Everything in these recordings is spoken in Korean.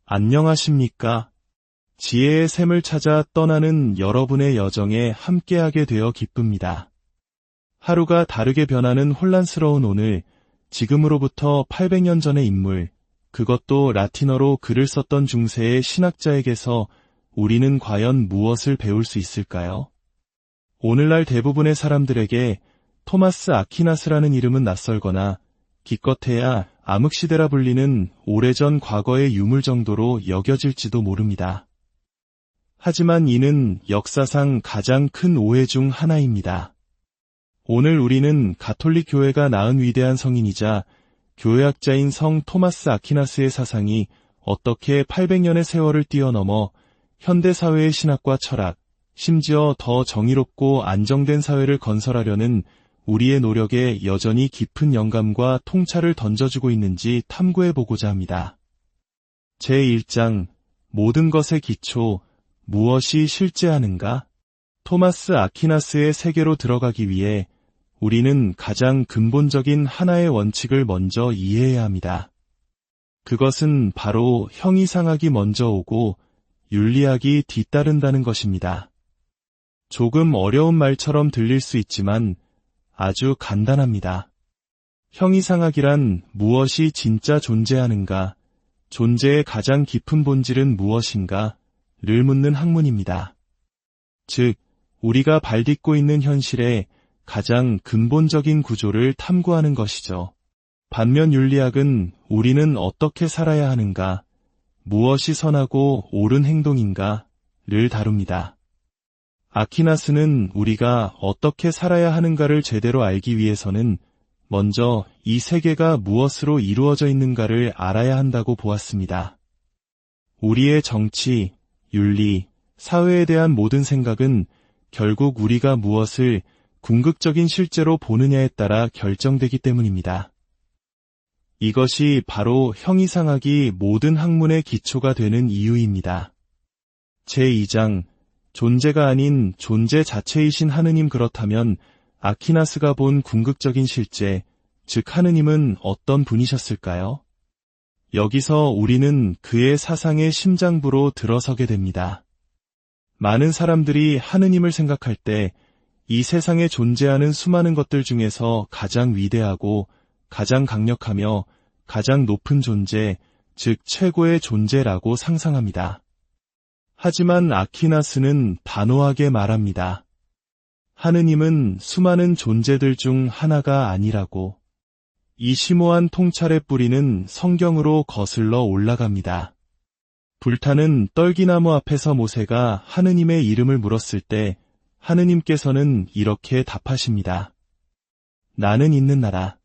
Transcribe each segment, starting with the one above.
안녕하십니까? 지혜의 샘을 찾아 떠나는 여러분의 여정에 함께하게 되어 기쁩니다. 하루가 다르게 변하는 혼란스러운 오늘, 지금으로부터 800년 전의 인물, 그것도 라틴어로 글을 썼던 중세의 신학자에게서 우리는 과연 무엇을 배울 수 있을까요? 오늘날 대부분의 사람들에게 토마스 아퀴나스라는 이름은 낯설거나 기껏해야 암흑시대라 불리는 오래전 과거의 유물 정도로 여겨질지도 모릅니다. 하지만 이는 역사상 가장 큰 오해 중 하나입니다. 오늘 우리는 가톨릭 교회가 낳은 위대한 성인이자 교회학자인 성 토마스 아퀴나스의 사상이 어떻게 800년의 세월을 뛰어넘어 현대사회의 신학과 철학, 심지어 더 정의롭고 안정된 사회를 건설하려는 우리의 노력에 여전히 깊은 영감과 통찰을 던져주고 있는지 탐구해보고자 합니다. 제1장, 모든 것의 기초, 무엇이 실제하는가? 토마스 아퀴나스의 세계로 들어가기 위해 우리는 가장 근본적인 하나의 원칙을 먼저 이해해야 합니다. 그것은 바로 형이상학이 먼저 오고 윤리학이 뒤따른다는 것입니다. 조금 어려운 말처럼 들릴 수 있지만 아주 간단합니다. 형이상학이란 무엇이 진짜 존재하는가, 존재의 가장 깊은 본질은 무엇인가를 묻는 학문입니다. 즉, 우리가 발딛고 있는 현실의 가장 근본적인 구조를 탐구하는 것이죠. 반면 윤리학은 우리는 어떻게 살아야 하는가, 무엇이 선하고 옳은 행동인가를 다룹니다. 아퀴나스는 우리가 어떻게 살아야 하는가를 제대로 알기 위해서는 먼저 이 세계가 무엇으로 이루어져 있는가를 알아야 한다고 보았습니다. 우리의 정치, 윤리, 사회에 대한 모든 생각은 결국 우리가 무엇을 궁극적인 실제로 보느냐에 따라 결정되기 때문입니다. 이것이 바로 형이상학이 모든 학문의 기초가 되는 이유입니다. 제2장, 존재가 아닌 존재 자체이신 하느님. 그렇다면 아퀴나스가 본 궁극적인 실제, 즉 하느님은 어떤 분이셨을까요? 여기서 우리는 그의 사상의 심장부로 들어서게 됩니다. 많은 사람들이 하느님을 생각할 때 이 세상에 존재하는 수많은 것들 중에서 가장 위대하고 가장 강력하며 가장 높은 존재, 즉 최고의 존재라고 상상합니다. 하지만 아퀴나스는 단호하게 말합니다. 하느님은 수많은 존재들 중 하나가 아니라고. 이 심오한 통찰의 뿌리는 성경으로 거슬러 올라갑니다. 불타는 떨기나무 앞에서 모세가 하느님의 이름을 물었을 때 하느님께서는 이렇게 답하십니다. 나는 있는 나라.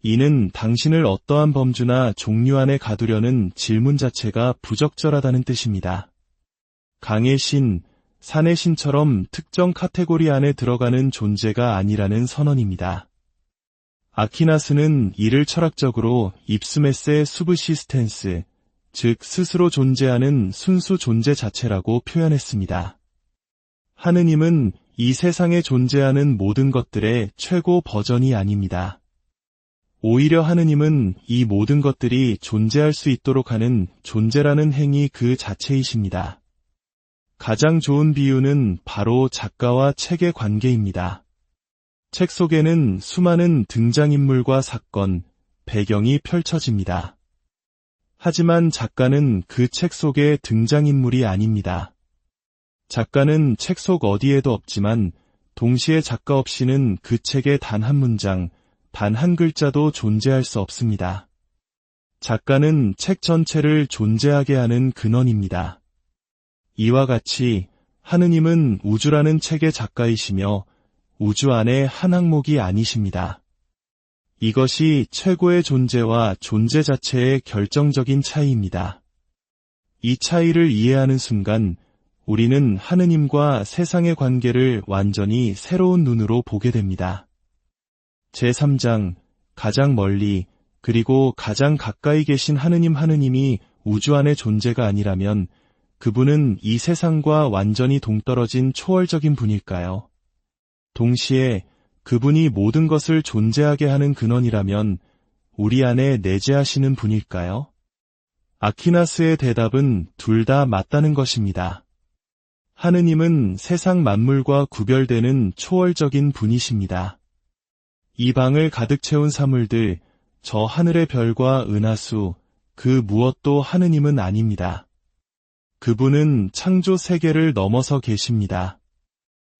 이는 당신을 어떠한 범주나 종류 안에 가두려는 질문 자체가 부적절하다는 뜻입니다. 강의 신, 산의 신처럼 특정 카테고리 안에 들어가는 존재가 아니라는 선언입니다. 아퀴나스는 이를 철학적으로 입스메세 수브시스텐스, 즉 스스로 존재하는 순수 존재 자체라고 표현했습니다. 하느님은 이 세상에 존재하는 모든 것들의 최고 버전이 아닙니다. 오히려 하느님은 이 모든 것들이 존재할 수 있도록 하는 존재라는 행위 그 자체이십니다. 가장 좋은 비유는 바로 작가와 책의 관계입니다. 책 속에는 수많은 등장인물과 사건, 배경이 펼쳐집니다. 하지만 작가는 그 책 속의 등장인물이 아닙니다. 작가는 책 속 어디에도 없지만 동시에 작가 없이는 그 책의 단 한 문장, 단 한 글자도 존재할 수 없습니다. 작가는 책 전체를 존재하게 하는 근원입니다. 이와 같이 하느님은 우주라는 책의 작가이시며 우주 안에 한 항목이 아니십니다. 이것이 최고의 존재와 존재 자체의 결정적인 차이입니다. 이 차이를 이해하는 순간 우리는 하느님과 세상의 관계를 완전히 새로운 눈으로 보게 됩니다. 제3장, 가장 멀리 그리고 가장 가까이 계신 하느님이 우주 안의 존재가 아니라면 그분은 이 세상과 완전히 동떨어진 초월적인 분일까요? 동시에 그분이 모든 것을 존재하게 하는 근원이라면 우리 안에 내재하시는 분일까요? 아퀴나스의 대답은 둘 다 맞다는 것입니다. 하느님은 세상 만물과 구별되는 초월적인 분이십니다. 이 방을 가득 채운 사물들, 저 하늘의 별과 은하수, 그 무엇도 하느님은 아닙니다. 그분은 창조 세계를 넘어서 계십니다.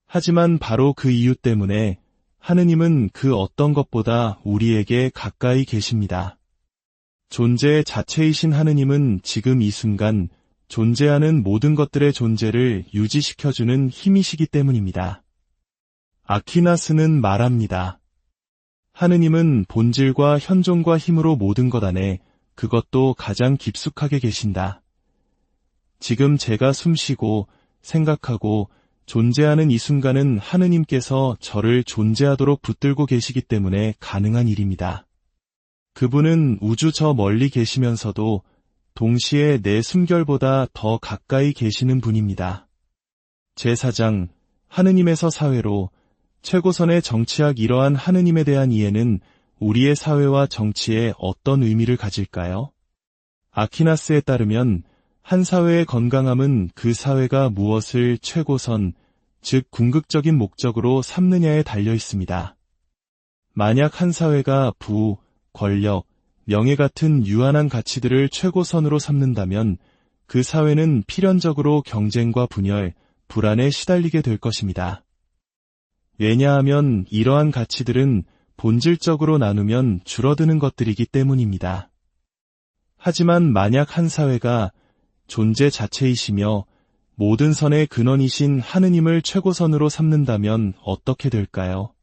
하지만 바로 그 이유 때문에 하느님은 그 어떤 것보다 우리에게 가까이 계십니다. 존재 자체이신 하느님은 지금 이 순간 존재하는 모든 것들의 존재를 유지시켜주는 힘이시기 때문입니다. 아퀴나스는 말합니다. 하느님은 본질과 현존과 힘으로 모든 것 안에 그것도 가장 깊숙하게 계신다. 지금 제가 숨쉬고 생각하고 존재하는 이 순간은 하느님께서 저를 존재하도록 붙들고 계시기 때문에 가능한 일입니다. 그분은 우주 저 멀리 계시면서도 동시에 내 숨결보다 더 가까이 계시는 분입니다. 제4장, 하느님에서 사회로 최고선의 정치학. 이러한 하느님에 대한 이해는 우리의 사회와 정치에 어떤 의미를 가질까요? 아퀴나스에 따르면 한 사회의 건강함은 그 사회가 무엇을 최고선, 즉 궁극적인 목적으로 삼느냐에 달려 있습니다. 만약 한 사회가 부, 권력, 명예 같은 유한한 가치들을 최고선으로 삼는다면 그 사회는 필연적으로 경쟁과 분열, 불안에 시달리게 될 것입니다. 왜냐하면 이러한 가치들은 본질적으로 나누면 줄어드는 것들이기 때문입니다. 하지만 만약 한 사회가 존재 자체이시며 모든 선의 근원이신 하느님을 최고선으로 삼는다면 어떻게 될까요?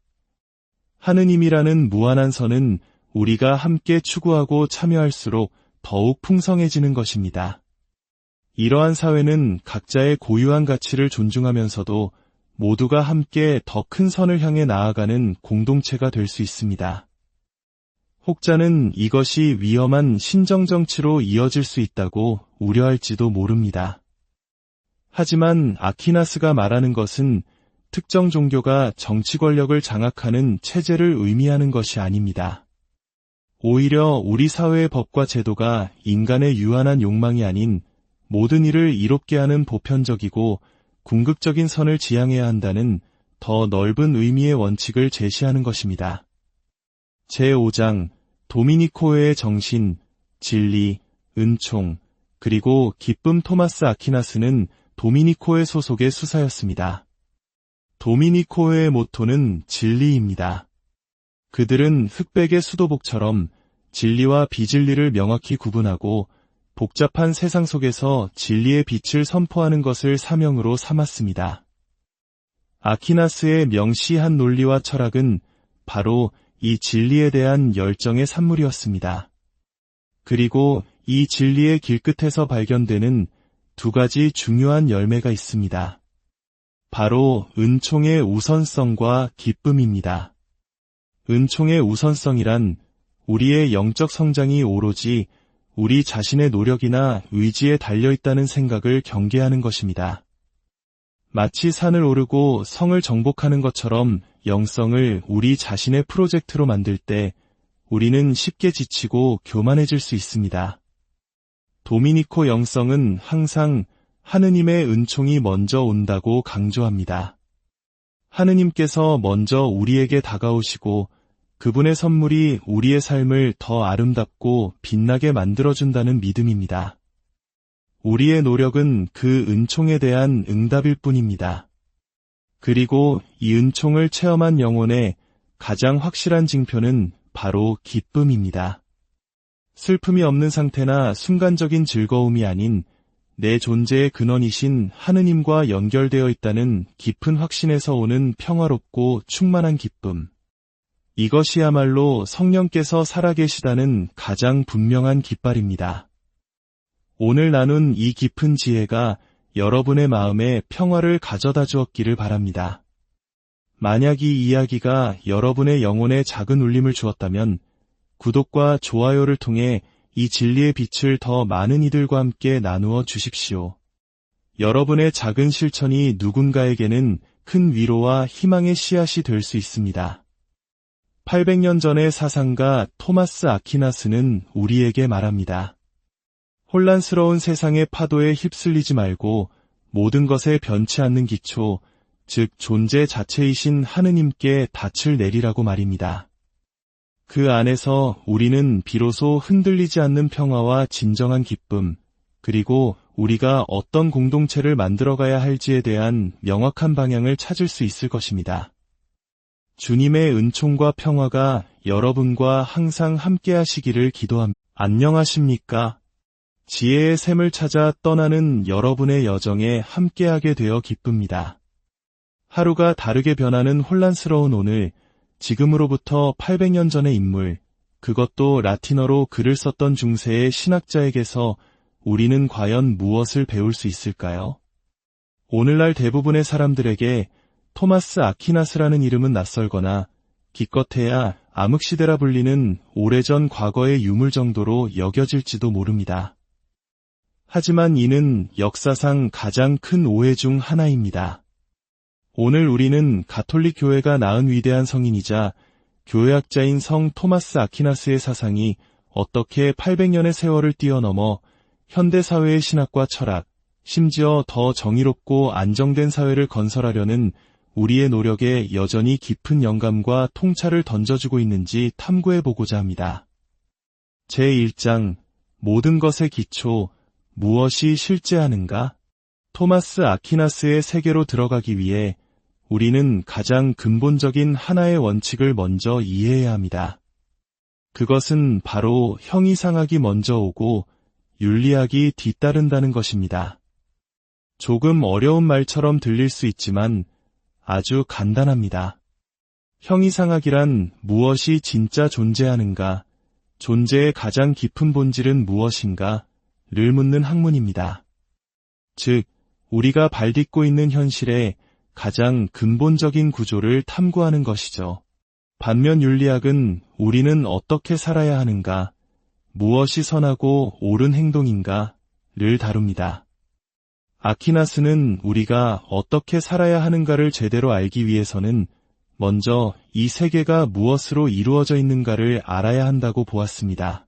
하느님이라는 무한한 선은 우리가 함께 추구하고 참여할수록 더욱 풍성해지는 것입니다. 이러한 사회는 각자의 고유한 가치를 존중하면서도 모두가 함께 더 큰 선을 향해 나아가는 공동체가 될 수 있습니다. 혹자는 이것이 위험한 신정정치로 이어질 수 있다고 우려할지도 모릅니다. 하지만 아퀴나스가 말하는 것은 특정 종교가 정치 권력을 장악하는 체제를 의미하는 것이 아닙니다. 오히려 우리 사회의 법과 제도가 인간의 유한한 욕망이 아닌 모든 일을 이롭게 하는 보편적이고 궁극적인 선을 지향해야 한다는 더 넓은 의미의 원칙을 제시하는 것입니다. 제5장, 도미니코의 정신, 진리, 은총, 그리고 기쁨. 토마스 아퀴나스는 도미니코의 소속의 수사였습니다. 도미니코의 모토는 진리입니다. 그들은 흑백의 수도복처럼 진리와 비진리를 명확히 구분하고 복잡한 세상 속에서 진리의 빛을 선포하는 것을 사명으로 삼았습니다. 아퀴나스의 명시한 논리와 철학은 바로 이 진리에 대한 열정의 산물이었습니다. 그리고 이 진리의 길끝에서 발견되는 두 가지 중요한 열매가 있습니다. 바로 은총의 우선성과 기쁨입니다. 은총의 우선성이란 우리의 영적 성장이 오로지 우리 자신의 노력이나 의지에 달려있다는 생각을 경계하는 것입니다. 마치 산을 오르고 성을 정복하는 것처럼 영성을 우리 자신의 프로젝트로 만들 때 우리는 쉽게 지치고 교만해질 수 있습니다. 도미니코 영성은 항상 하느님의 은총이 먼저 온다고 강조합니다. 하느님께서 먼저 우리에게 다가오시고 그분의 선물이 우리의 삶을 더 아름답고 빛나게 만들어준다는 믿음입니다. 우리의 노력은 그 은총에 대한 응답일 뿐입니다. 그리고 이 은총을 체험한 영혼의 가장 확실한 징표는 바로 기쁨입니다. 슬픔이 없는 상태나 순간적인 즐거움이 아닌 내 존재의 근원이신 하느님과 연결되어 있다는 깊은 확신에서 오는 평화롭고 충만한 기쁨. 이것이야말로 성령께서 살아계시다는 가장 분명한 깃발입니다. 오늘 나눈 이 깊은 지혜가 여러분의 마음에 평화를 가져다 주었기를 바랍니다. 만약 이 이야기가 여러분의 영혼에 작은 울림을 주었다면 구독과 좋아요를 통해 이 진리의 빛을 더 많은 이들과 함께 나누어 주십시오. 여러분의 작은 실천이 누군가에게는 큰 위로와 희망의 씨앗이 될 수 있습니다. 800년 전의 사상가 토마스 아퀴나스는 우리에게 말합니다. 혼란스러운 세상의 파도에 휩쓸리지 말고 모든 것에 변치 않는 기초, 즉 존재 자체이신 하느님께 닻을 내리라고 말입니다. 그 안에서 우리는 비로소 흔들리지 않는 평화와 진정한 기쁨, 그리고 우리가 어떤 공동체를 만들어가야 할지에 대한 명확한 방향을 찾을 수 있을 것입니다. 주님의 은총과 평화가 여러분과 항상 함께 하시기를 기도합니다. 안녕하십니까? 지혜의 샘을 찾아 떠나는 여러분의 여정에 함께하게 되어 기쁩니다. 하루가 다르게 변하는 혼란스러운 오늘, 지금으로부터 800년 전의 인물, 그것도 라틴어로 글을 썼던 중세의 신학자에게서 우리는 과연 무엇을 배울 수 있을까요? 오늘날 대부분의 사람들에게 토마스 아퀴나스라는 이름은 낯설거나 기껏해야 암흑시대라 불리는 오래전 과거의 유물 정도로 여겨질지도 모릅니다. 하지만 이는 역사상 가장 큰 오해 중 하나입니다. 오늘 우리는 가톨릭 교회가 낳은 위대한 성인이자 교회학자인 성 토마스 아퀴나스의 사상이 어떻게 800년의 세월을 뛰어넘어 현대사회의 신학과 철학, 심지어 더 정의롭고 안정된 사회를 건설하려는 우리의 노력에 여전히 깊은 영감과 통찰을 던져주고 있는지 탐구해보고자 합니다. 제1장, 모든 것의 기초, 무엇이 실제하는가? 토마스 아퀴나스의 세계로 들어가기 위해 우리는 가장 근본적인 하나의 원칙을 먼저 이해해야 합니다. 그것은 바로 형이상학이 먼저 오고 윤리학이 뒤따른다는 것입니다. 조금 어려운 말처럼 들릴 수 있지만 아주 간단합니다. 형이상학이란 무엇이 진짜 존재하는가, 존재의 가장 깊은 본질은 무엇인가 를 묻는 학문입니다. 즉, 우리가 발딛고 있는 현실의 가장 근본적인 구조를 탐구하는 것이죠. 반면 윤리학은 우리는 어떻게 살아야 하는가, 무엇이 선하고 옳은 행동인가를 다룹니다. 아퀴나스는 우리가 어떻게 살아야 하는가를 제대로 알기 위해서는 먼저 이 세계가 무엇으로 이루어져 있는가를 알아야 한다고 보았습니다.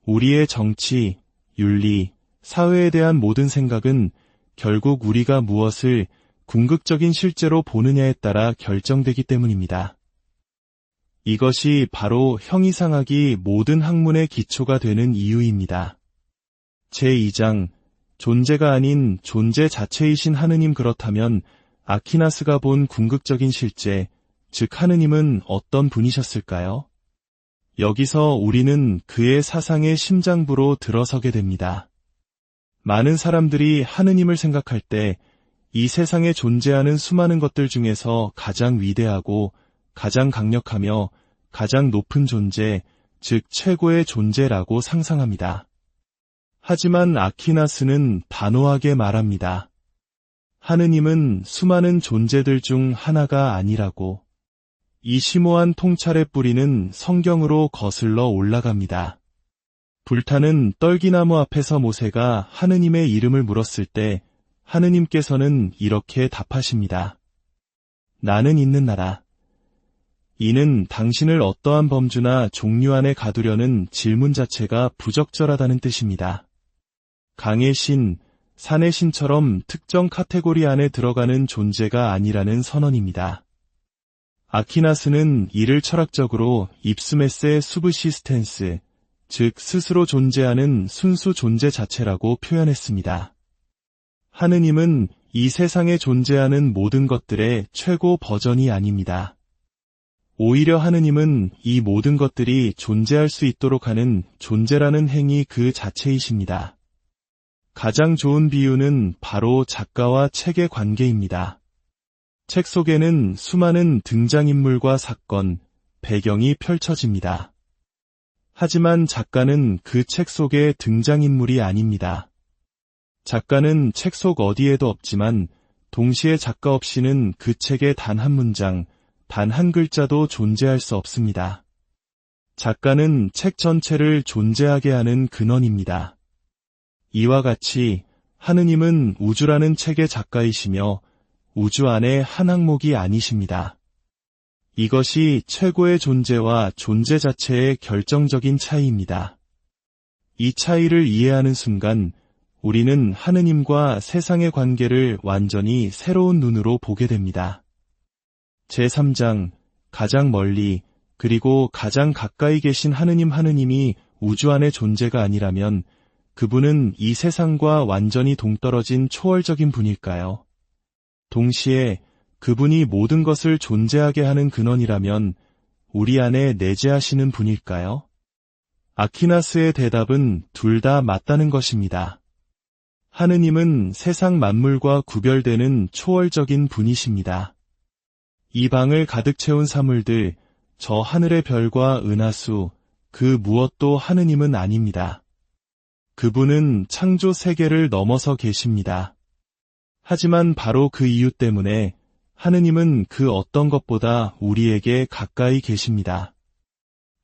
우리의 정치, 윤리, 사회에 대한 모든 생각은 결국 우리가 무엇을 궁극적인 실제로 보느냐에 따라 결정되기 때문입니다. 이것이 바로 형이상학이 모든 학문의 기초가 되는 이유입니다. 제2장, 존재가 아닌 존재 자체이신 하느님. 그렇다면 아퀴나스가 본 궁극적인 실제, 즉 하느님은 어떤 분이셨을까요? 여기서 우리는 그의 사상의 심장부로 들어서게 됩니다. 많은 사람들이 하느님을 생각할 때 이 세상에 존재하는 수많은 것들 중에서 가장 위대하고 가장 강력하며 가장 높은 존재, 즉 최고의 존재라고 상상합니다. 하지만 아퀴나스는 단호하게 말합니다. 하느님은 수많은 존재들 중 하나가 아니라고. 이 심오한 통찰의 뿌리는 성경으로 거슬러 올라갑니다. 불타는 떨기나무 앞에서 모세가 하느님의 이름을 물었을 때 하느님께서는 이렇게 답하십니다. 나는 있는 나라. 이는 당신을 어떠한 범주나 종류 안에 가두려는 질문 자체가 부적절하다는 뜻입니다. 강의 신, 산의 신처럼 특정 카테고리 안에 들어가는 존재가 아니라는 선언입니다. 아퀴나스는 이를 철학적으로 입스메세 수브시스텐스, 즉 스스로 존재하는 순수 존재 자체라고 표현했습니다. 하느님은 이 세상에 존재하는 모든 것들의 최고 버전이 아닙니다. 오히려 하느님은 이 모든 것들이 존재할 수 있도록 하는 존재라는 행위 그 자체이십니다. 가장 좋은 비유는 바로 작가와 책의 관계입니다. 책 속에는 수많은 등장인물과 사건, 배경이 펼쳐집니다. 하지만 작가는 그 책 속의 등장인물이 아닙니다. 작가는 책 속 어디에도 없지만 동시에 작가 없이는 그 책의 단 한 문장, 단 한 글자도 존재할 수 없습니다. 작가는 책 전체를 존재하게 하는 근원입니다. 이와 같이 하느님은 우주라는 책의 작가이시며 우주 안에 한 항목이 아니십니다. 이것이 최고의 존재와 존재 자체의 결정적인 차이입니다. 이 차이를 이해하는 순간 우리는 하느님과 세상의 관계를 완전히 새로운 눈으로 보게 됩니다. 제3장, 가장 멀리 그리고 가장 가까이 계신 하느님이 우주 안의 존재가 아니라면 그분은 이 세상과 완전히 동떨어진 초월적인 분일까요? 동시에 그분이 모든 것을 존재하게 하는 근원이라면 우리 안에 내재하시는 분일까요? 아퀴나스의 대답은 둘 다 맞다는 것입니다. 하느님은 세상 만물과 구별되는 초월적인 분이십니다. 이 방을 가득 채운 사물들, 저 하늘의 별과 은하수, 그 무엇도 하느님은 아닙니다. 그분은 창조 세계를 넘어서 계십니다. 하지만 바로 그 이유 때문에 하느님은 그 어떤 것보다 우리에게 가까이 계십니다.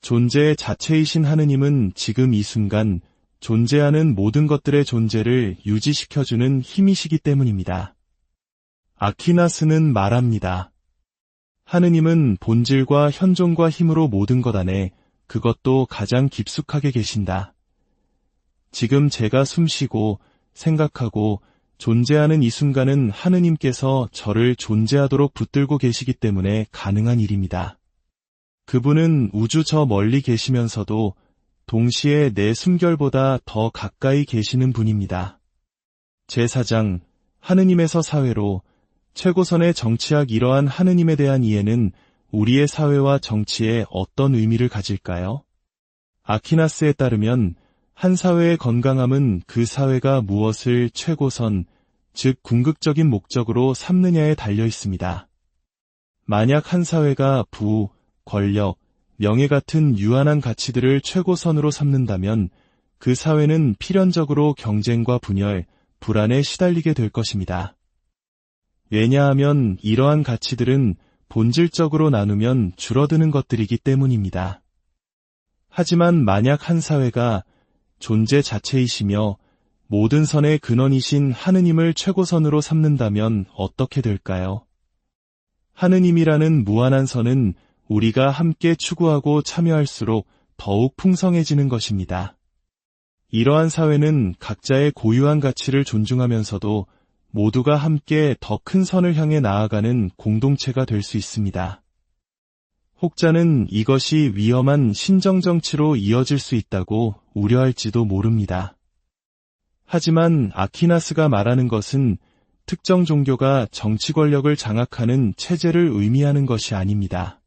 존재 자체이신 하느님은 지금 이 순간 존재하는 모든 것들의 존재를 유지시켜주는 힘이시기 때문입니다. 아퀴나스는 말합니다. 하느님은 본질과 현존과 힘으로 모든 것 안에 그것도 가장 깊숙하게 계신다. 지금 제가 숨쉬고 생각하고 존재하는 이 순간은 하느님께서 저를 존재하도록 붙들고 계시기 때문에 가능한 일입니다. 그분은 우주 저 멀리 계시면서도 동시에 내 숨결보다 더 가까이 계시는 분입니다. 제4장, 하느님에서 사회로 최고선의 정치학. 이러한 하느님에 대한 이해는 우리의 사회와 정치에 어떤 의미를 가질까요? 아퀴나스에 따르면 한 사회의 건강함은 그 사회가 무엇을 최고선, 즉 궁극적인 목적으로 삼느냐에 달려 있습니다. 만약 한 사회가 부, 권력, 명예 같은 유한한 가치들을 최고선으로 삼는다면 그 사회는 필연적으로 경쟁과 분열, 불안에 시달리게 될 것입니다. 왜냐하면 이러한 가치들은 본질적으로 나누면 줄어드는 것들이기 때문입니다. 하지만 만약 한 사회가 존재 자체이시며 모든 선의 근원이신 하느님을 최고선으로 삼는다면 어떻게 될까요? 하느님이라는 무한한 선은 우리가 함께 추구하고 참여할수록 더욱 풍성해지는 것입니다. 이러한 사회는 각자의 고유한 가치를 존중하면서도 모두가 함께 더 큰 선을 향해 나아가는 공동체가 될 수 있습니다. 혹자는 이것이 위험한 신정정치로 이어질 수 있다고 우려할지도 모릅니다. 하지만 아퀴나스가 말하는 것은 특정 종교가 정치 권력을 장악하는 체제를 의미하는 것이 아닙니다.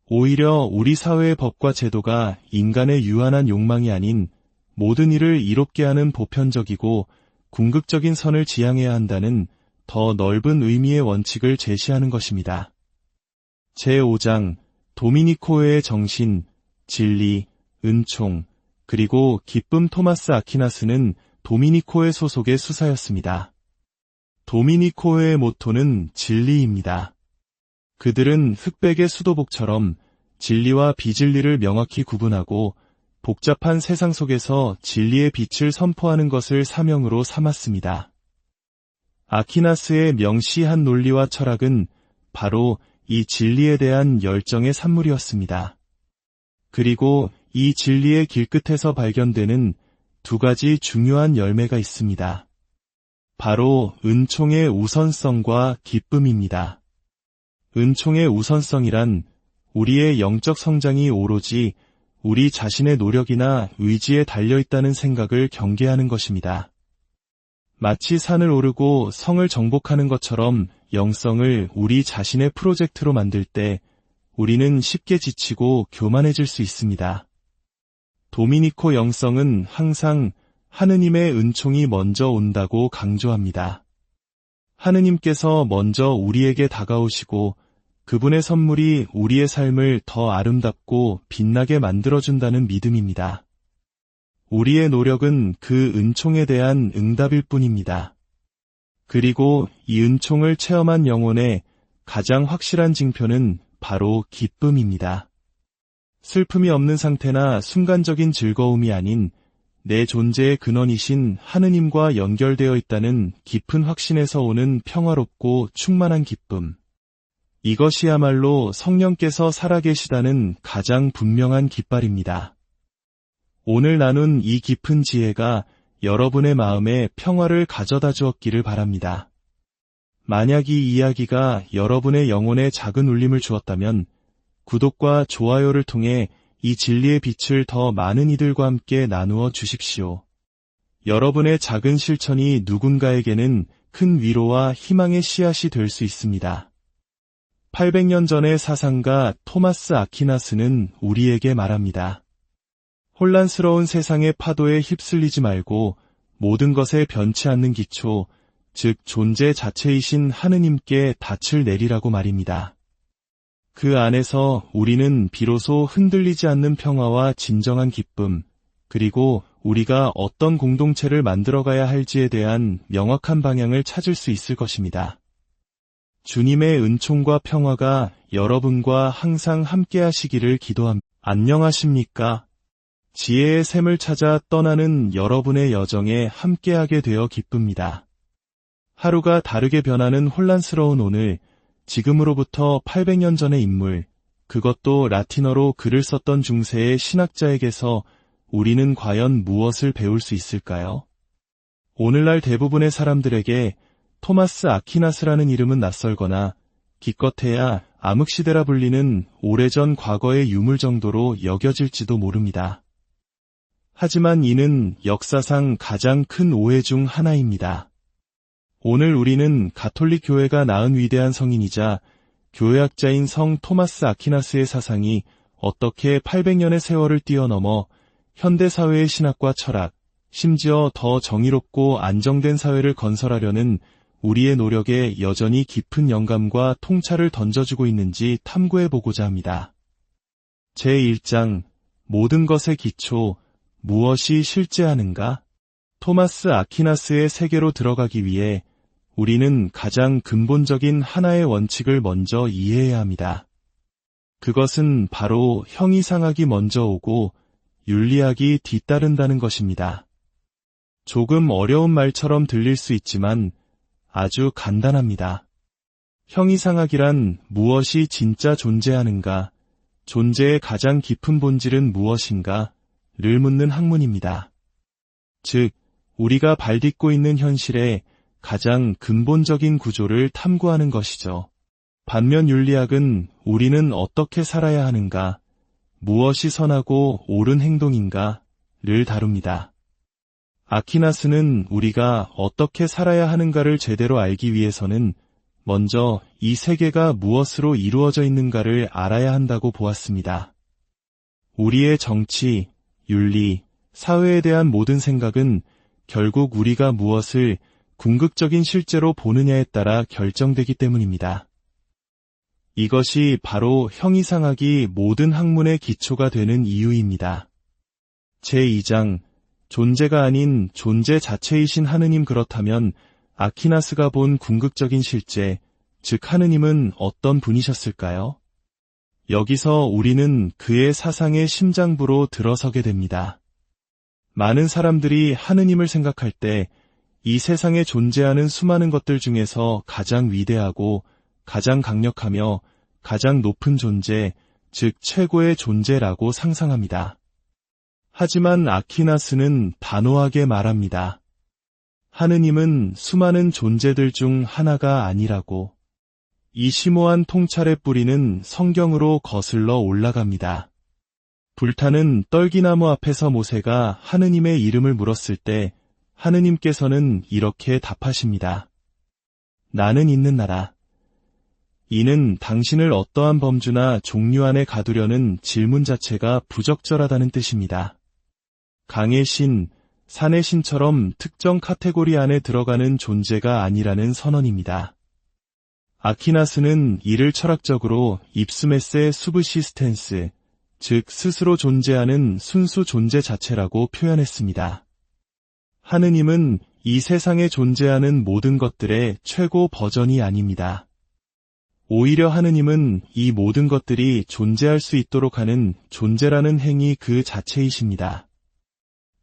오히려 우리 사회의 법과 제도가 인간의 유한한 욕망이 아닌 모든 일을 이롭게 하는 보편적이고 궁극적인 선을 지향해야 한다는 더 넓은 의미의 원칙을 제시하는 것입니다. 제5장, 도미니코의 정신, 진리, 은총, 그리고 기쁨. 토마스 아퀴나스는 도미니코의 소속의 수사였습니다. 도미니코의 모토는 진리입니다. 그들은 흑백의 수도복처럼 진리와 비진리를 명확히 구분하고 복잡한 세상 속에서 진리의 빛을 선포하는 것을 사명으로 삼았습니다. 아퀴나스의 명시한 논리와 철학은 바로 이 진리에 대한 열정의 산물이었습니다. 그리고 이 진리의 길끝에서 발견되는 두 가지 중요한 열매가 있습니다. 바로 은총의 우선성과 기쁨입니다. 은총의 우선성이란 우리의 영적 성장이 오로지 우리 자신의 노력이나 의지에 달려있다는 생각을 경계하는 것입니다. 마치 산을 오르고 성을 정복하는 것처럼 영성을 우리 자신의 프로젝트로 만들 때 우리는 쉽게 지치고 교만해질 수 있습니다. 도미니코 영성은 항상 하느님의 은총이 먼저 온다고 강조합니다. 하느님께서 먼저 우리에게 다가오시고 그분의 선물이 우리의 삶을 더 아름답고 빛나게 만들어준다는 믿음입니다. 우리의 노력은 그 은총에 대한 응답일 뿐입니다. 그리고 이 은총을 체험한 영혼의 가장 확실한 징표는 바로 기쁨입니다. 슬픔이 없는 상태나 순간적인 즐거움이 아닌 내 존재의 근원이신 하느님과 연결되어 있다는 깊은 확신에서 오는 평화롭고 충만한 기쁨. 이것이야말로 성령께서 살아계시다는 가장 분명한 깃발입니다. 오늘 나눈 이 깊은 지혜가 여러분의 마음에 평화를 가져다 주었기를 바랍니다. 만약 이 이야기가 여러분의 영혼에 작은 울림을 주었다면 구독과 좋아요를 통해 이 진리의 빛을 더 많은 이들과 함께 나누어 주십시오. 여러분의 작은 실천이 누군가에게는 큰 위로와 희망의 씨앗이 될 수 있습니다. 800년 전의 사상가 토마스 아퀴나스는 우리에게 말합니다. 혼란스러운 세상의 파도에 휩쓸리지 말고 모든 것에 변치 않는 기초, 즉 존재 자체이신 하느님께 닻을 내리라고 말입니다. 그 안에서 우리는 비로소 흔들리지 않는 평화와 진정한 기쁨, 그리고 우리가 어떤 공동체를 만들어가야 할지에 대한 명확한 방향을 찾을 수 있을 것입니다. 주님의 은총과 평화가 여러분과 항상 함께 하시기를 기도합니다. 안녕하십니까? 지혜의 샘을 찾아 떠나는 여러분의 여정에 함께하게 되어 기쁩니다. 하루가 다르게 변하는 혼란스러운 오늘, 지금으로부터 800년 전의 인물, 그것도 라틴어로 글을 썼던 중세의 신학자에게서 우리는 과연 무엇을 배울 수 있을까요? 오늘날 대부분의 사람들에게 토마스 아퀴나스라는 이름은 낯설거나 기껏해야 암흑시대라 불리는 오래전 과거의 유물 정도로 여겨질지도 모릅니다. 하지만 이는 역사상 가장 큰 오해 중 하나입니다. 오늘 우리는 가톨릭 교회가 낳은 위대한 성인이자 교회학자인 성 토마스 아퀴나스의 사상이 어떻게 800년의 세월을 뛰어넘어 현대사회의 신학과 철학, 심지어 더 정의롭고 안정된 사회를 건설하려는 우리의 노력에 여전히 깊은 영감과 통찰을 던져주고 있는지 탐구해보고자 합니다. 제1장, 모든 것의 기초, 무엇이 실제하는가? 토마스 아퀴나스의 세계로 들어가기 위해 우리는 가장 근본적인 하나의 원칙을 먼저 이해해야 합니다. 그것은 바로 형이상학이 먼저 오고 윤리학이 뒤따른다는 것입니다. 조금 어려운 말처럼 들릴 수 있지만 아주 간단합니다. 형이상학이란 무엇이 진짜 존재하는가, 존재의 가장 깊은 본질은 무엇인가, 를 묻는 학문입니다. 즉, 우리가 발딛고 있는 현실의 가장 근본적인 구조를 탐구하는 것이죠. 반면 윤리학은 우리는 어떻게 살아야 하는가, 무엇이 선하고 옳은 행동인가,를 다룹니다. 아퀴나스는 우리가 어떻게 살아야 하는가를 제대로 알기 위해서는 먼저 이 세계가 무엇으로 이루어져 있는가를 알아야 한다고 보았습니다. 우리의 정치, 윤리, 사회에 대한 모든 생각은 결국 우리가 무엇을 궁극적인 실제로 보느냐에 따라 결정되기 때문입니다. 이것이 바로 형이상학이 모든 학문의 기초가 되는 이유입니다. 제2장, 존재가 아닌 존재 자체이신 하느님. 그렇다면 아퀴나스가 본 궁극적인 실제, 즉 하느님은 어떤 분이셨을까요? 여기서 우리는 그의 사상의 심장부로 들어서게 됩니다. 많은 사람들이 하느님을 생각할 때 이 세상에 존재하는 수많은 것들 중에서 가장 위대하고 가장 강력하며 가장 높은 존재, 즉 최고의 존재라고 상상합니다. 하지만 아퀴나스는 단호하게 말합니다. 하느님은 수많은 존재들 중 하나가 아니라고. 이 심오한 통찰의 뿌리는 성경으로 거슬러 올라갑니다. 불타는 떨기나무 앞에서 모세가 하느님의 이름을 물었을 때 하느님께서는 이렇게 답하십니다. 나는 있는 나라. 이는 당신을 어떠한 범주나 종류 안에 가두려는 질문 자체가 부적절하다는 뜻입니다. 강의 신, 산의 신처럼 특정 카테고리 안에 들어가는 존재가 아니라는 선언입니다. 아퀴나스는 이를 철학적으로 입스메세 수브시스텐스, 즉 스스로 존재하는 순수 존재 자체라고 표현했습니다. 하느님은 이 세상에 존재하는 모든 것들의 최고 버전이 아닙니다. 오히려 하느님은 이 모든 것들이 존재할 수 있도록 하는 존재라는 행위 그 자체이십니다.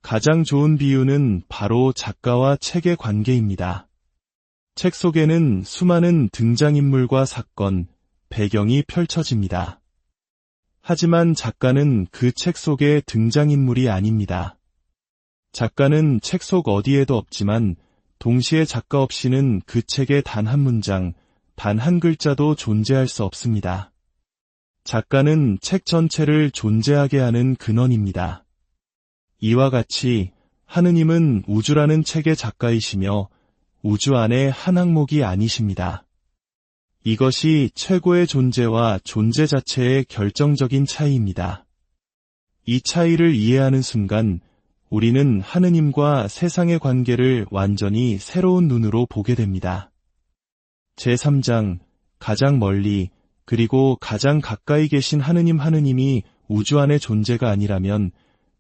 가장 좋은 비유는 바로 작가와 책의 관계입니다. 책 속에는 수많은 등장인물과 사건, 배경이 펼쳐집니다. 하지만 작가는 그 책 속의 등장인물이 아닙니다. 작가는 책 속 어디에도 없지만 동시에 작가 없이는 그 책에 단 한 문장, 단 한 글자도 존재할 수 없습니다. 작가는 책 전체를 존재하게 하는 근원입니다. 이와 같이 하느님은 우주라는 책의 작가이시며 우주 안에 한 항목이 아니십니다. 이것이 최고의 존재와 존재 자체의 결정적인 차이입니다. 이 차이를 이해하는 순간 우리는 하느님과 세상의 관계를 완전히 새로운 눈으로 보게 됩니다. 제3장, 가장 멀리 그리고 가장 가까이 계신 하느님이 우주 안의 존재가 아니라면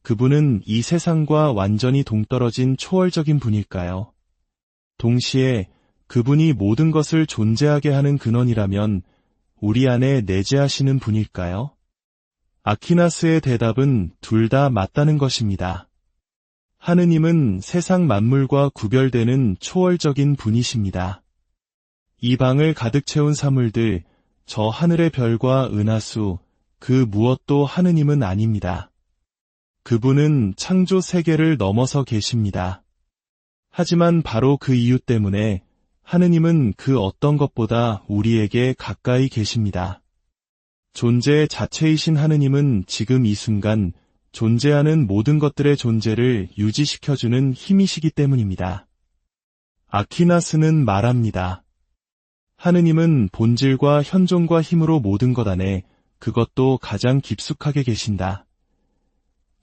그분은 이 세상과 완전히 동떨어진 초월적인 분일까요? 동시에 그분이 모든 것을 존재하게 하는 근원이라면 우리 안에 내재하시는 분일까요? 아퀴나스의 대답은 둘 다 맞다는 것입니다. 하느님은 세상 만물과 구별되는 초월적인 분이십니다. 이 방을 가득 채운 사물들, 저 하늘의 별과 은하수, 그 무엇도 하느님은 아닙니다. 그분은 창조 세계를 넘어서 계십니다. 하지만 바로 그 이유 때문에 하느님은 그 어떤 것보다 우리에게 가까이 계십니다. 존재 자체이신 하느님은 지금 이 순간 존재하는 모든 것들의 존재를 유지시켜주는 힘이시기 때문입니다. 아퀴나스는 말합니다. 하느님은 본질과 현존과 힘으로 모든 것 안에 그것도 가장 깊숙하게 계신다.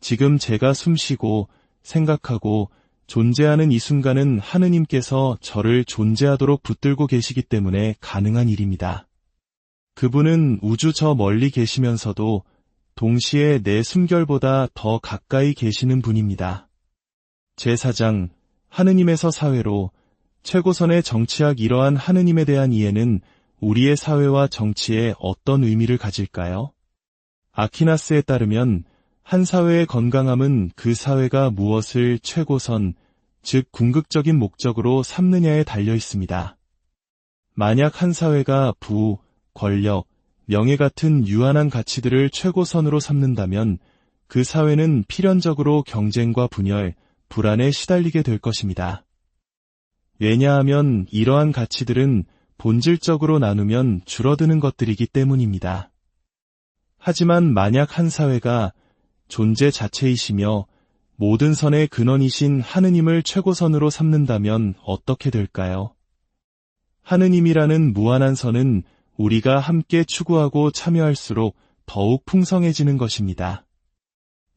지금 제가 숨쉬고 생각하고 존재하는 이 순간은 하느님께서 저를 존재하도록 붙들고 계시기 때문에 가능한 일입니다. 그분은 우주 저 멀리 계시면서도 동시에 내 숨결보다 더 가까이 계시는 분입니다. 제4장, 하느님에서 사회로 최고선의 정치학. 이러한 하느님에 대한 이해는 우리의 사회와 정치에 어떤 의미를 가질까요? 아퀴나스에 따르면 한 사회의 건강함은 그 사회가 무엇을 최고선, 즉 궁극적인 목적으로 삼느냐에 달려 있습니다. 만약 한 사회가 부, 권력, 명예 같은 유한한 가치들을 최고선으로 삼는다면 그 사회는 필연적으로 경쟁과 분열, 불안에 시달리게 될 것입니다. 왜냐하면 이러한 가치들은 본질적으로 나누면 줄어드는 것들이기 때문입니다. 하지만 만약 한 사회가 존재 자체이시며 모든 선의 근원이신 하느님을 최고선으로 삼는다면 어떻게 될까요? 하느님이라는 무한한 선은 우리가 함께 추구하고 참여할수록 더욱 풍성해지는 것입니다.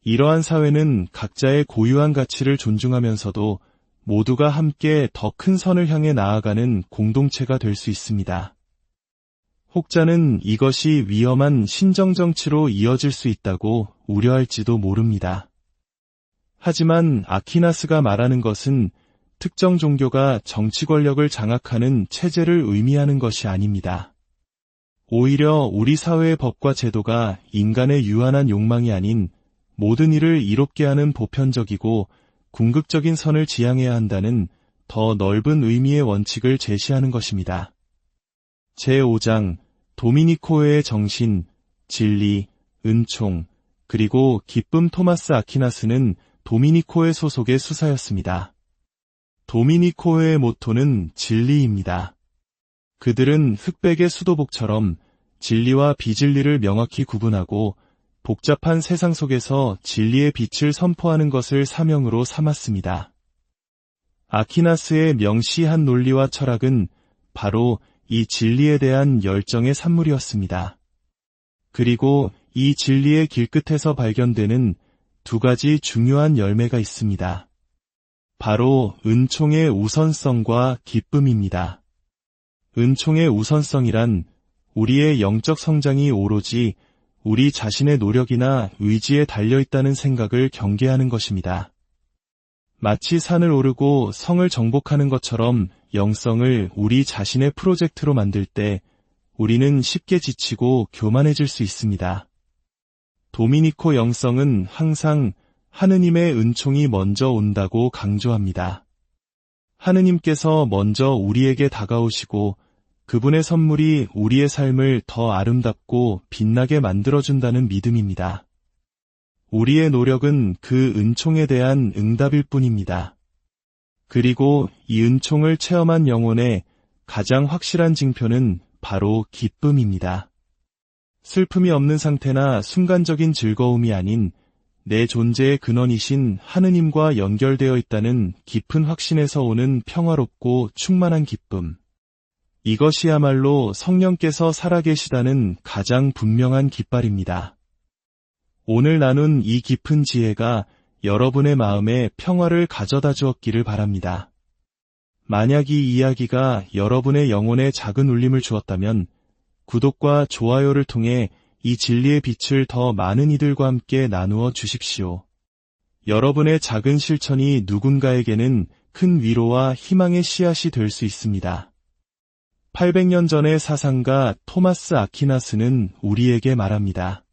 이러한 사회는 각자의 고유한 가치를 존중하면서도 모두가 함께 더 큰 선을 향해 나아가는 공동체가 될 수 있습니다. 혹자는 이것이 위험한 신정정치로 이어질 수 있다고 우려할지도 모릅니다. 하지만 아퀴나스가 말하는 것은 특정 종교가 정치 권력을 장악하는 체제를 의미하는 것이 아닙니다. 오히려 우리 사회의 법과 제도가 인간의 유한한 욕망이 아닌 모든 일을 이롭게 하는 보편적이고 궁극적인 선을 지향해야 한다는 더 넓은 의미의 원칙을 제시하는 것입니다. 제5장, 도미니코의 정신, 진리, 은총, 그리고 기쁨. 토마스 아퀴나스는 도미니코의 소속의 수사였습니다. 도미니코의 모토는 진리입니다. 그들은 흑백의 수도복처럼 진리와 비진리를 명확히 구분하고 복잡한 세상 속에서 진리의 빛을 선포하는 것을 사명으로 삼았습니다. 아퀴나스의 명시한 논리와 철학은 바로 이 진리에 대한 열정의 산물이었습니다. 그리고 이 진리의 길끝에서 발견되는 두 가지 중요한 열매가 있습니다. 바로 은총의 우선성과 기쁨입니다. 은총의 우선성이란 우리의 영적 성장이 오로지 우리 자신의 노력이나 의지에 달려있다는 생각을 경계하는 것입니다. 마치 산을 오르고 성을 정복하는 것처럼 영성을 우리 자신의 프로젝트로 만들 때 우리는 쉽게 지치고 교만해질 수 있습니다. 도미니코 영성은 항상 하느님의 은총이 먼저 온다고 강조합니다. 하느님께서 먼저 우리에게 다가오시고 그분의 선물이 우리의 삶을 더 아름답고 빛나게 만들어준다는 믿음입니다. 우리의 노력은 그 은총에 대한 응답일 뿐입니다. 그리고 이 은총을 체험한 영혼의 가장 확실한 징표는 바로 기쁨입니다. 슬픔이 없는 상태나 순간적인 즐거움이 아닌 내 존재의 근원이신 하느님과 연결되어 있다는 깊은 확신에서 오는 평화롭고 충만한 기쁨. 이것이야말로 성령께서 살아계시다는 가장 분명한 깃발입니다. 오늘 나눈 이 깊은 지혜가 여러분의 마음에 평화를 가져다 주었기를 바랍니다. 만약 이 이야기가 여러분의 영혼에 작은 울림을 주었다면 구독과 좋아요를 통해 이 진리의 빛을 더 많은 이들과 함께 나누어 주십시오. 여러분의 작은 실천이 누군가에게는 큰 위로와 희망의 씨앗이 될 수 있습니다. 800년 전의 사상가 토마스 아퀴나스는 우리에게 말합니다.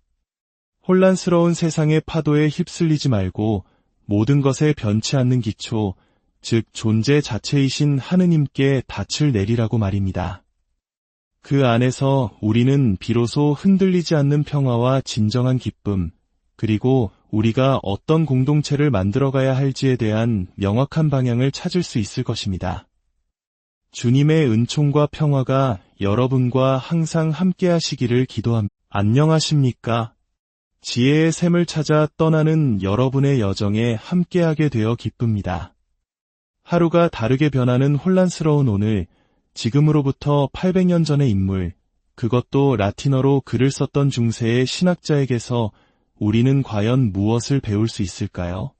혼란스러운 세상의 파도에 휩쓸리지 말고 모든 것에 변치 않는 기초, 즉 존재 자체이신 하느님께 닻을 내리라고 말입니다. 그 안에서 우리는 비로소 흔들리지 않는 평화와 진정한 기쁨, 그리고 우리가 어떤 공동체를 만들어가야 할지에 대한 명확한 방향을 찾을 수 있을 것입니다. 주님의 은총과 평화가 여러분과 항상 함께 하시기를 기도합니다. 안녕하십니까? 지혜의 샘을 찾아 떠나는 여러분의 여정에 함께하게 되어 기쁩니다. 하루가 다르게 변하는 혼란스러운 오늘, 지금으로부터 800년 전의 인물, 그것도 라틴어로 글을 썼던 중세의 신학자에게서 우리는 과연 무엇을 배울 수 있을까요?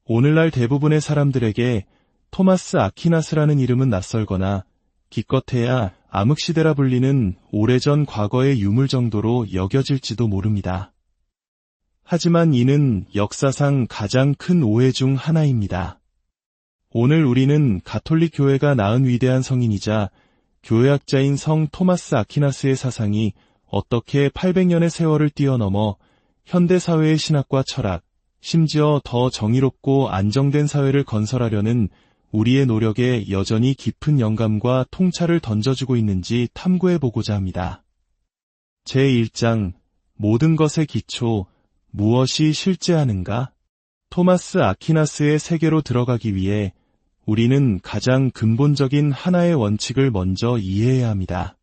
오늘날 대부분의 사람들에게 토마스 아퀴나스라는 이름은 낯설거나 기껏해야 암흑시대라 불리는 오래전 과거의 유물 정도로 여겨질지도 모릅니다. 하지만 이는 역사상 가장 큰 오해 중 하나입니다. 오늘 우리는 가톨릭 교회가 낳은 위대한 성인이자 교회학자인 성 토마스 아퀴나스의 사상이 어떻게 800년의 세월을 뛰어넘어 현대사회의 신학과 철학, 심지어 더 정의롭고 안정된 사회를 건설하려는 우리의 노력에 여전히 깊은 영감과 통찰을 던져주고 있는지 탐구해보고자 합니다. 제1장 모든 것의 기초, 무엇이 실제하는가? 토마스 아퀴나스의 세계로 들어가기 위해 우리는 가장 근본적인 하나의 원칙을 먼저 이해해야 합니다.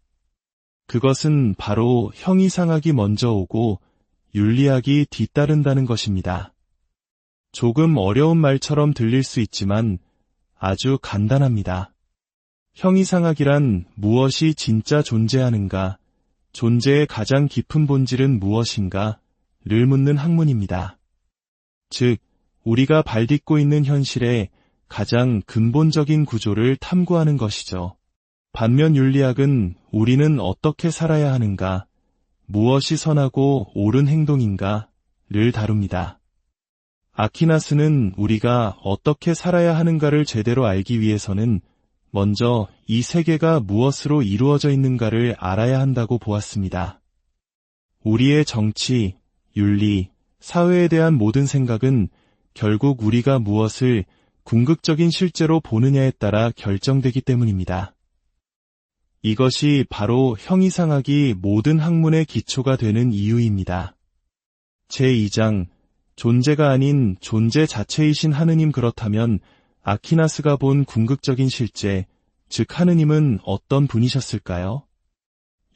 그것은 바로 형이상학이 먼저 오고 윤리학이 뒤따른다는 것입니다. 조금 어려운 말처럼 들릴 수 있지만 아주 간단합니다. 형이상학이란 무엇이 진짜 존재하는가, 존재의 가장 깊은 본질은 무엇인가, 를 묻는 학문입니다. 즉, 우리가 발딛고 있는 현실의 가장 근본적인 구조를 탐구하는 것이죠. 반면 윤리학은 우리는 어떻게 살아야 하는가, 무엇이 선하고 옳은 행동인가,를 다룹니다. 아퀴나스는 우리가 어떻게 살아야 하는가를 제대로 알기 위해서는 먼저 이 세계가 무엇으로 이루어져 있는가를 알아야 한다고 보았습니다. 우리의 정치, 윤리, 사회에 대한 모든 생각은 결국 우리가 무엇을 궁극적인 실제로 보느냐에 따라 결정되기 때문입니다. 이것이 바로 형이상학이 모든 학문의 기초가 되는 이유입니다. 제2장 존재가 아닌 존재 자체이신 하느님. 그렇다면 아퀴나스가 본 궁극적인 실제, 즉 하느님은 어떤 분이셨을까요?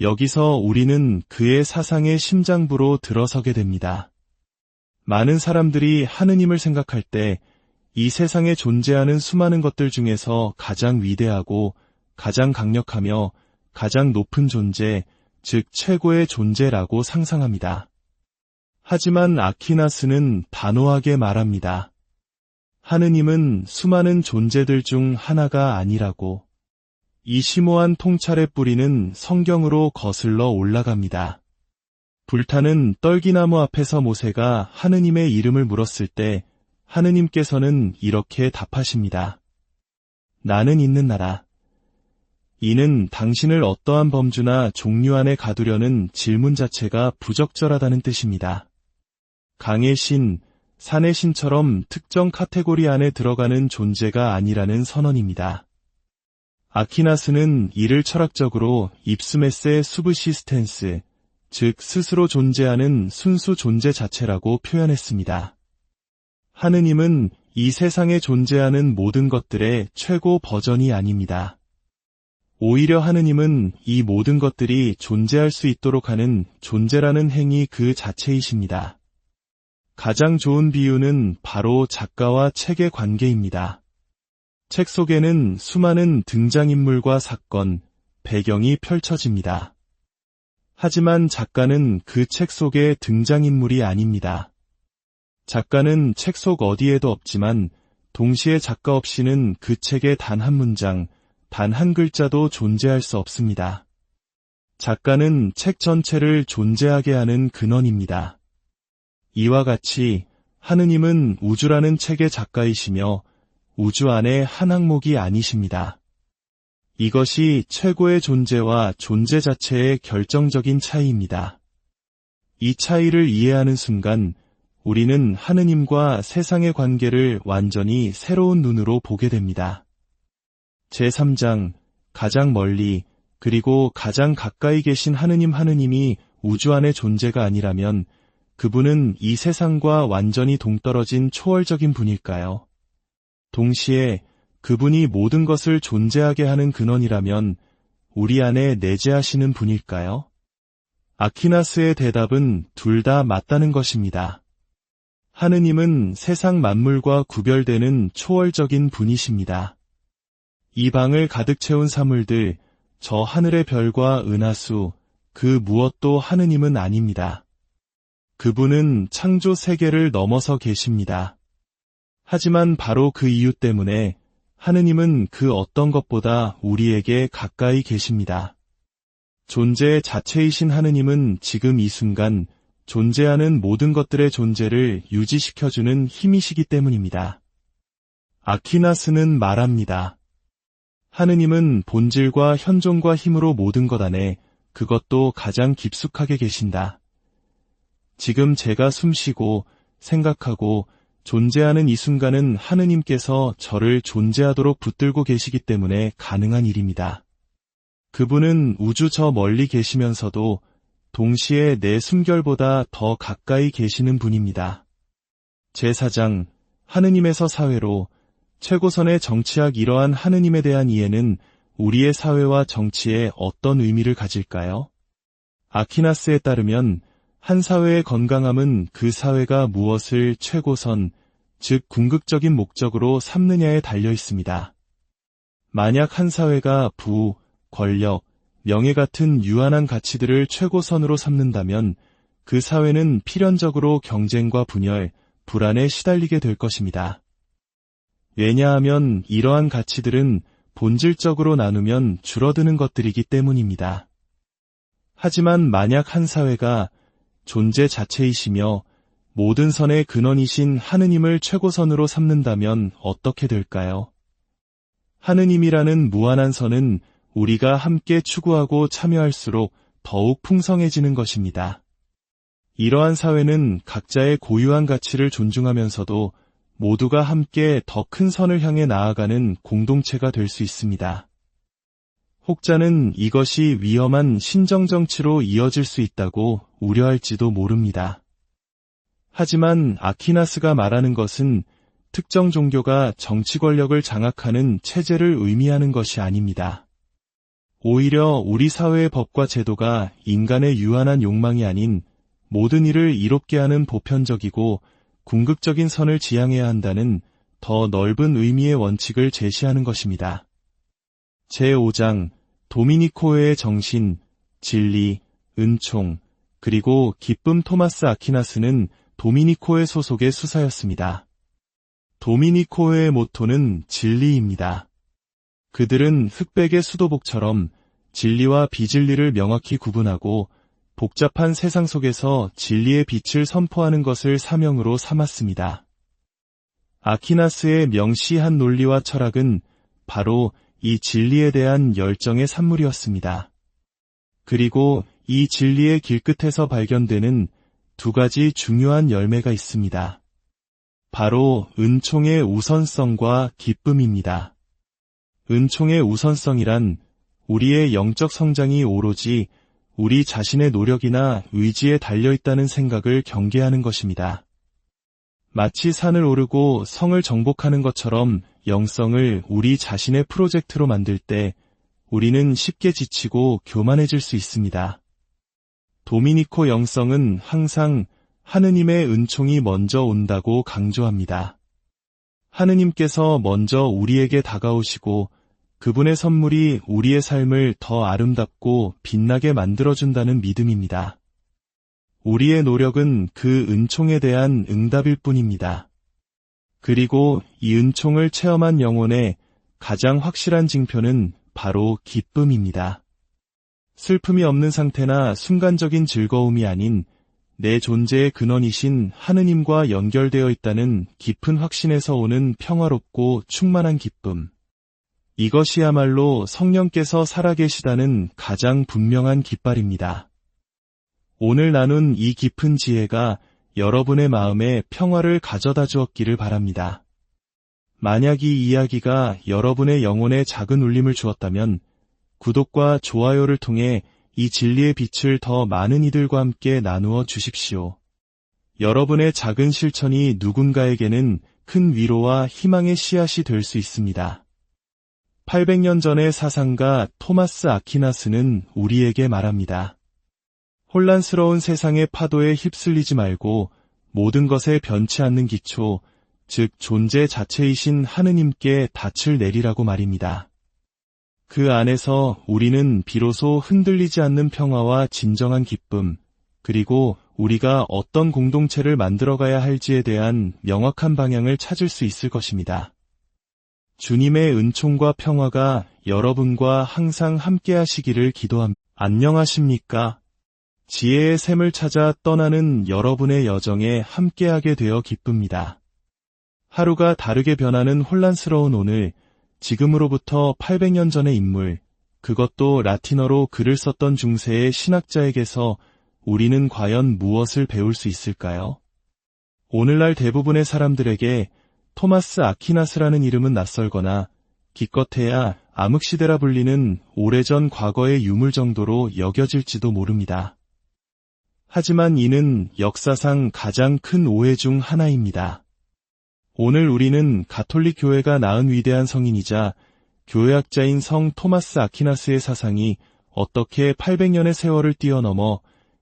여기서 우리는 그의 사상의 심장부로 들어서게 됩니다. 많은 사람들이 하느님을 생각할 때 이 세상에 존재하는 수많은 것들 중에서 가장 위대하고 가장 강력하며 가장 높은 존재, 즉 최고의 존재라고 상상합니다. 하지만 아퀴나스는 단호하게 말합니다. 하느님은 수많은 존재들 중 하나가 아니라고. 이 심오한 통찰의 뿌리는 성경으로 거슬러 올라갑니다. 불타는 떨기나무 앞에서 모세가 하느님의 이름을 물었을 때 하느님께서는 이렇게 답하십니다. 나는 있는 나라. 이는 당신을 어떠한 범주나 종류 안에 가두려는 질문 자체가 부적절하다는 뜻입니다. 강의 신, 산의 신처럼 특정 카테고리 안에 들어가는 존재가 아니라는 선언입니다. 아퀴나스는 이를 철학적으로 ipsumesse subsistens, 즉 스스로 존재하는 순수 존재 자체라고 표현했습니다. 하느님은 이 세상에 존재하는 모든 것들의 최고 버전이 아닙니다. 오히려 하느님은 이 모든 것들이 존재할 수 있도록 하는 존재라는 행위 그 자체이십니다. 가장 좋은 비유는 바로 작가와 책의 관계입니다. 책 속에는 수많은 등장인물과 사건, 배경이 펼쳐집니다. 하지만 작가는 그 책 속의 등장인물이 아닙니다. 작가는 책 속 어디에도 없지만 동시에 작가 없이는 그 책의 단 한 문장, 단 한 글자도 존재할 수 없습니다. 작가는 책 전체를 존재하게 하는 근원입니다. 이와 같이 하느님은 우주라는 책의 작가이시며 우주 안의 한 항목이 아니십니다. 이것이 최고의 존재와 존재 자체의 결정적인 차이입니다. 이 차이를 이해하는 순간 우리는 하느님과 세상의 관계를 완전히 새로운 눈으로 보게 됩니다. 제3장, 가장 멀리 그리고 가장 가까이 계신 하느님이 우주 안의 존재가 아니라면 그분은 이 세상과 완전히 동떨어진 초월적인 분일까요? 동시에 그분이 모든 것을 존재하게 하는 근원이라면 우리 안에 내재하시는 분일까요? 아퀴나스의 대답은 둘 다 맞다는 것입니다. 하느님은 세상 만물과 구별되는 초월적인 분이십니다. 이 방을 가득 채운 사물들, 저 하늘의 별과 은하수, 그 무엇도 하느님은 아닙니다. 그분은 창조 세계를 넘어서 계십니다. 하지만 바로 그 이유 때문에 하느님은 그 어떤 것보다 우리에게 가까이 계십니다. 존재 자체이신 하느님은 지금 이 순간 존재하는 모든 것들의 존재를 유지시켜주는 힘이시기 때문입니다. 아퀴나스는 말합니다. 하느님은 본질과 현존과 힘으로 모든 것 안에 그것도 가장 깊숙하게 계신다. 지금 제가 숨쉬고 생각하고 존재하는 이 순간은 하느님께서 저를 존재하도록 붙들고 계시기 때문에 가능한 일입니다. 그분은 우주 저 멀리 계시면서도 동시에 내 숨결보다 더 가까이 계시는 분입니다. 제4장, 하느님에서 사회로 최고선의 정치학 이러한 하느님에 대한 이해는 우리의 사회와 정치에 어떤 의미를 가질까요? 아퀴나스에 따르면 한 사회의 건강함은 그 사회가 무엇을 최고선, 즉 궁극적인 목적으로 삼느냐에 달려 있습니다. 만약 한 사회가 부, 권력, 명예 같은 유한한 가치들을 최고선으로 삼는다면 그 사회는 필연적으로 경쟁과 분열, 불안에 시달리게 될 것입니다. 왜냐하면 이러한 가치들은 본질적으로 나누면 줄어드는 것들이기 때문입니다. 하지만 만약 한 사회가 존재 자체이시며 모든 선의 근원이신 하느님을 최고선으로 삼는다면 어떻게 될까요? 하느님이라는 무한한 선은 우리가 함께 추구하고 참여할수록 더욱 풍성해지는 것입니다. 이러한 사회는 각자의 고유한 가치를 존중하면서도 모두가 함께 더 큰 선을 향해 나아가는 공동체가 될 수 있습니다. 혹자는 이것이 위험한 신정정치로 이어질 수 있다고 우려할지도 모릅니다. 하지만 아퀴나스가 말하는 것은 특정 종교가 정치 권력을 장악하는 체제를 의미하는 것이 아닙니다. 오히려 우리 사회의 법과 제도가 인간의 유한한 욕망이 아닌 모든 일을 이롭게 하는 보편적이고 궁극적인 선을 지향해야 한다는 더 넓은 의미의 원칙을 제시하는 것입니다. 제5장, 도미니코의 정신, 진리, 은총, 그리고 기쁨. 토마스 아퀴나스는 도미니코의 소속의 수사였습니다. 도미니코의 모토는 진리입니다. 그들은 흑백의 수도복처럼 진리와 비진리를 명확히 구분하고 복잡한 세상 속에서 진리의 빛을 선포하는 것을 사명으로 삼았습니다. 아퀴나스의 명시한 논리와 철학은 바로 이 진리에 대한 열정의 산물이었습니다. 그리고 이 진리의 길끝에서 발견되는 두 가지 중요한 열매가 있습니다. 바로 은총의 우선성과 기쁨입니다. 은총의 우선성이란 우리의 영적 성장이 오로지 우리 자신의 노력이나 의지에 달려있다는 생각을 경계하는 것입니다. 마치 산을 오르고 성을 정복하는 것처럼 영성을 우리 자신의 프로젝트로 만들 때 우리는 쉽게 지치고 교만해질 수 있습니다. 도미니코 영성은 항상 하느님의 은총이 먼저 온다고 강조합니다. 하느님께서 먼저 우리에게 다가오시고 그분의 선물이 우리의 삶을 더 아름답고 빛나게 만들어준다는 믿음입니다. 우리의 노력은 그 은총에 대한 응답일 뿐입니다. 그리고 이 은총을 체험한 영혼의 가장 확실한 징표는 바로 기쁨입니다. 슬픔이 없는 상태나 순간적인 즐거움이 아닌 내 존재의 근원이신 하느님과 연결되어 있다는 깊은 확신에서 오는 평화롭고 충만한 기쁨. 이것이야말로 성령께서 살아계시다는 가장 분명한 깃발입니다. 오늘 나눈 이 깊은 지혜가 여러분의 마음에 평화를 가져다 주었기를 바랍니다. 만약 이 이야기가 여러분의 영혼에 작은 울림을 주었다면 구독과 좋아요를 통해 이 진리의 빛을 더 많은 이들과 함께 나누어 주십시오. 여러분의 작은 실천이 누군가에게는 큰 위로와 희망의 씨앗이 될 수 있습니다. 800년 전의 사상가 토마스 아퀴나스는 우리에게 말합니다. 혼란스러운 세상의 파도에 휩쓸리지 말고 모든 것에 변치 않는 기초, 즉 존재 자체이신 하느님께 닻을 내리라고 말입니다. 그 안에서 우리는 비로소 흔들리지 않는 평화와 진정한 기쁨, 그리고 우리가 어떤 공동체를 만들어가야 할지에 대한 명확한 방향을 찾을 수 있을 것입니다. 주님의 은총과 평화가 여러분과 항상 함께 하시기를 기도합니다. 안녕하십니까? 지혜의 샘을 찾아 떠나는 여러분의 여정에 함께하게 되어 기쁩니다. 하루가 다르게 변하는 혼란스러운 오늘, 지금으로부터 800년 전의 인물, 그것도 라틴어로 글을 썼던 중세의 신학자에게서 우리는 과연 무엇을 배울 수 있을까요? 오늘날 대부분의 사람들에게 토마스 아퀴나스라는 이름은 낯설거나 기껏해야 암흑시대라 불리는 오래전 과거의 유물 정도로 여겨질지도 모릅니다. 하지만 이는 역사상 가장 큰 오해 중 하나입니다. 오늘 우리는 가톨릭 교회가 낳은 위대한 성인이자 교회학자인 성 토마스 아퀴나스의 사상이 어떻게 800년의 세월을 뛰어넘어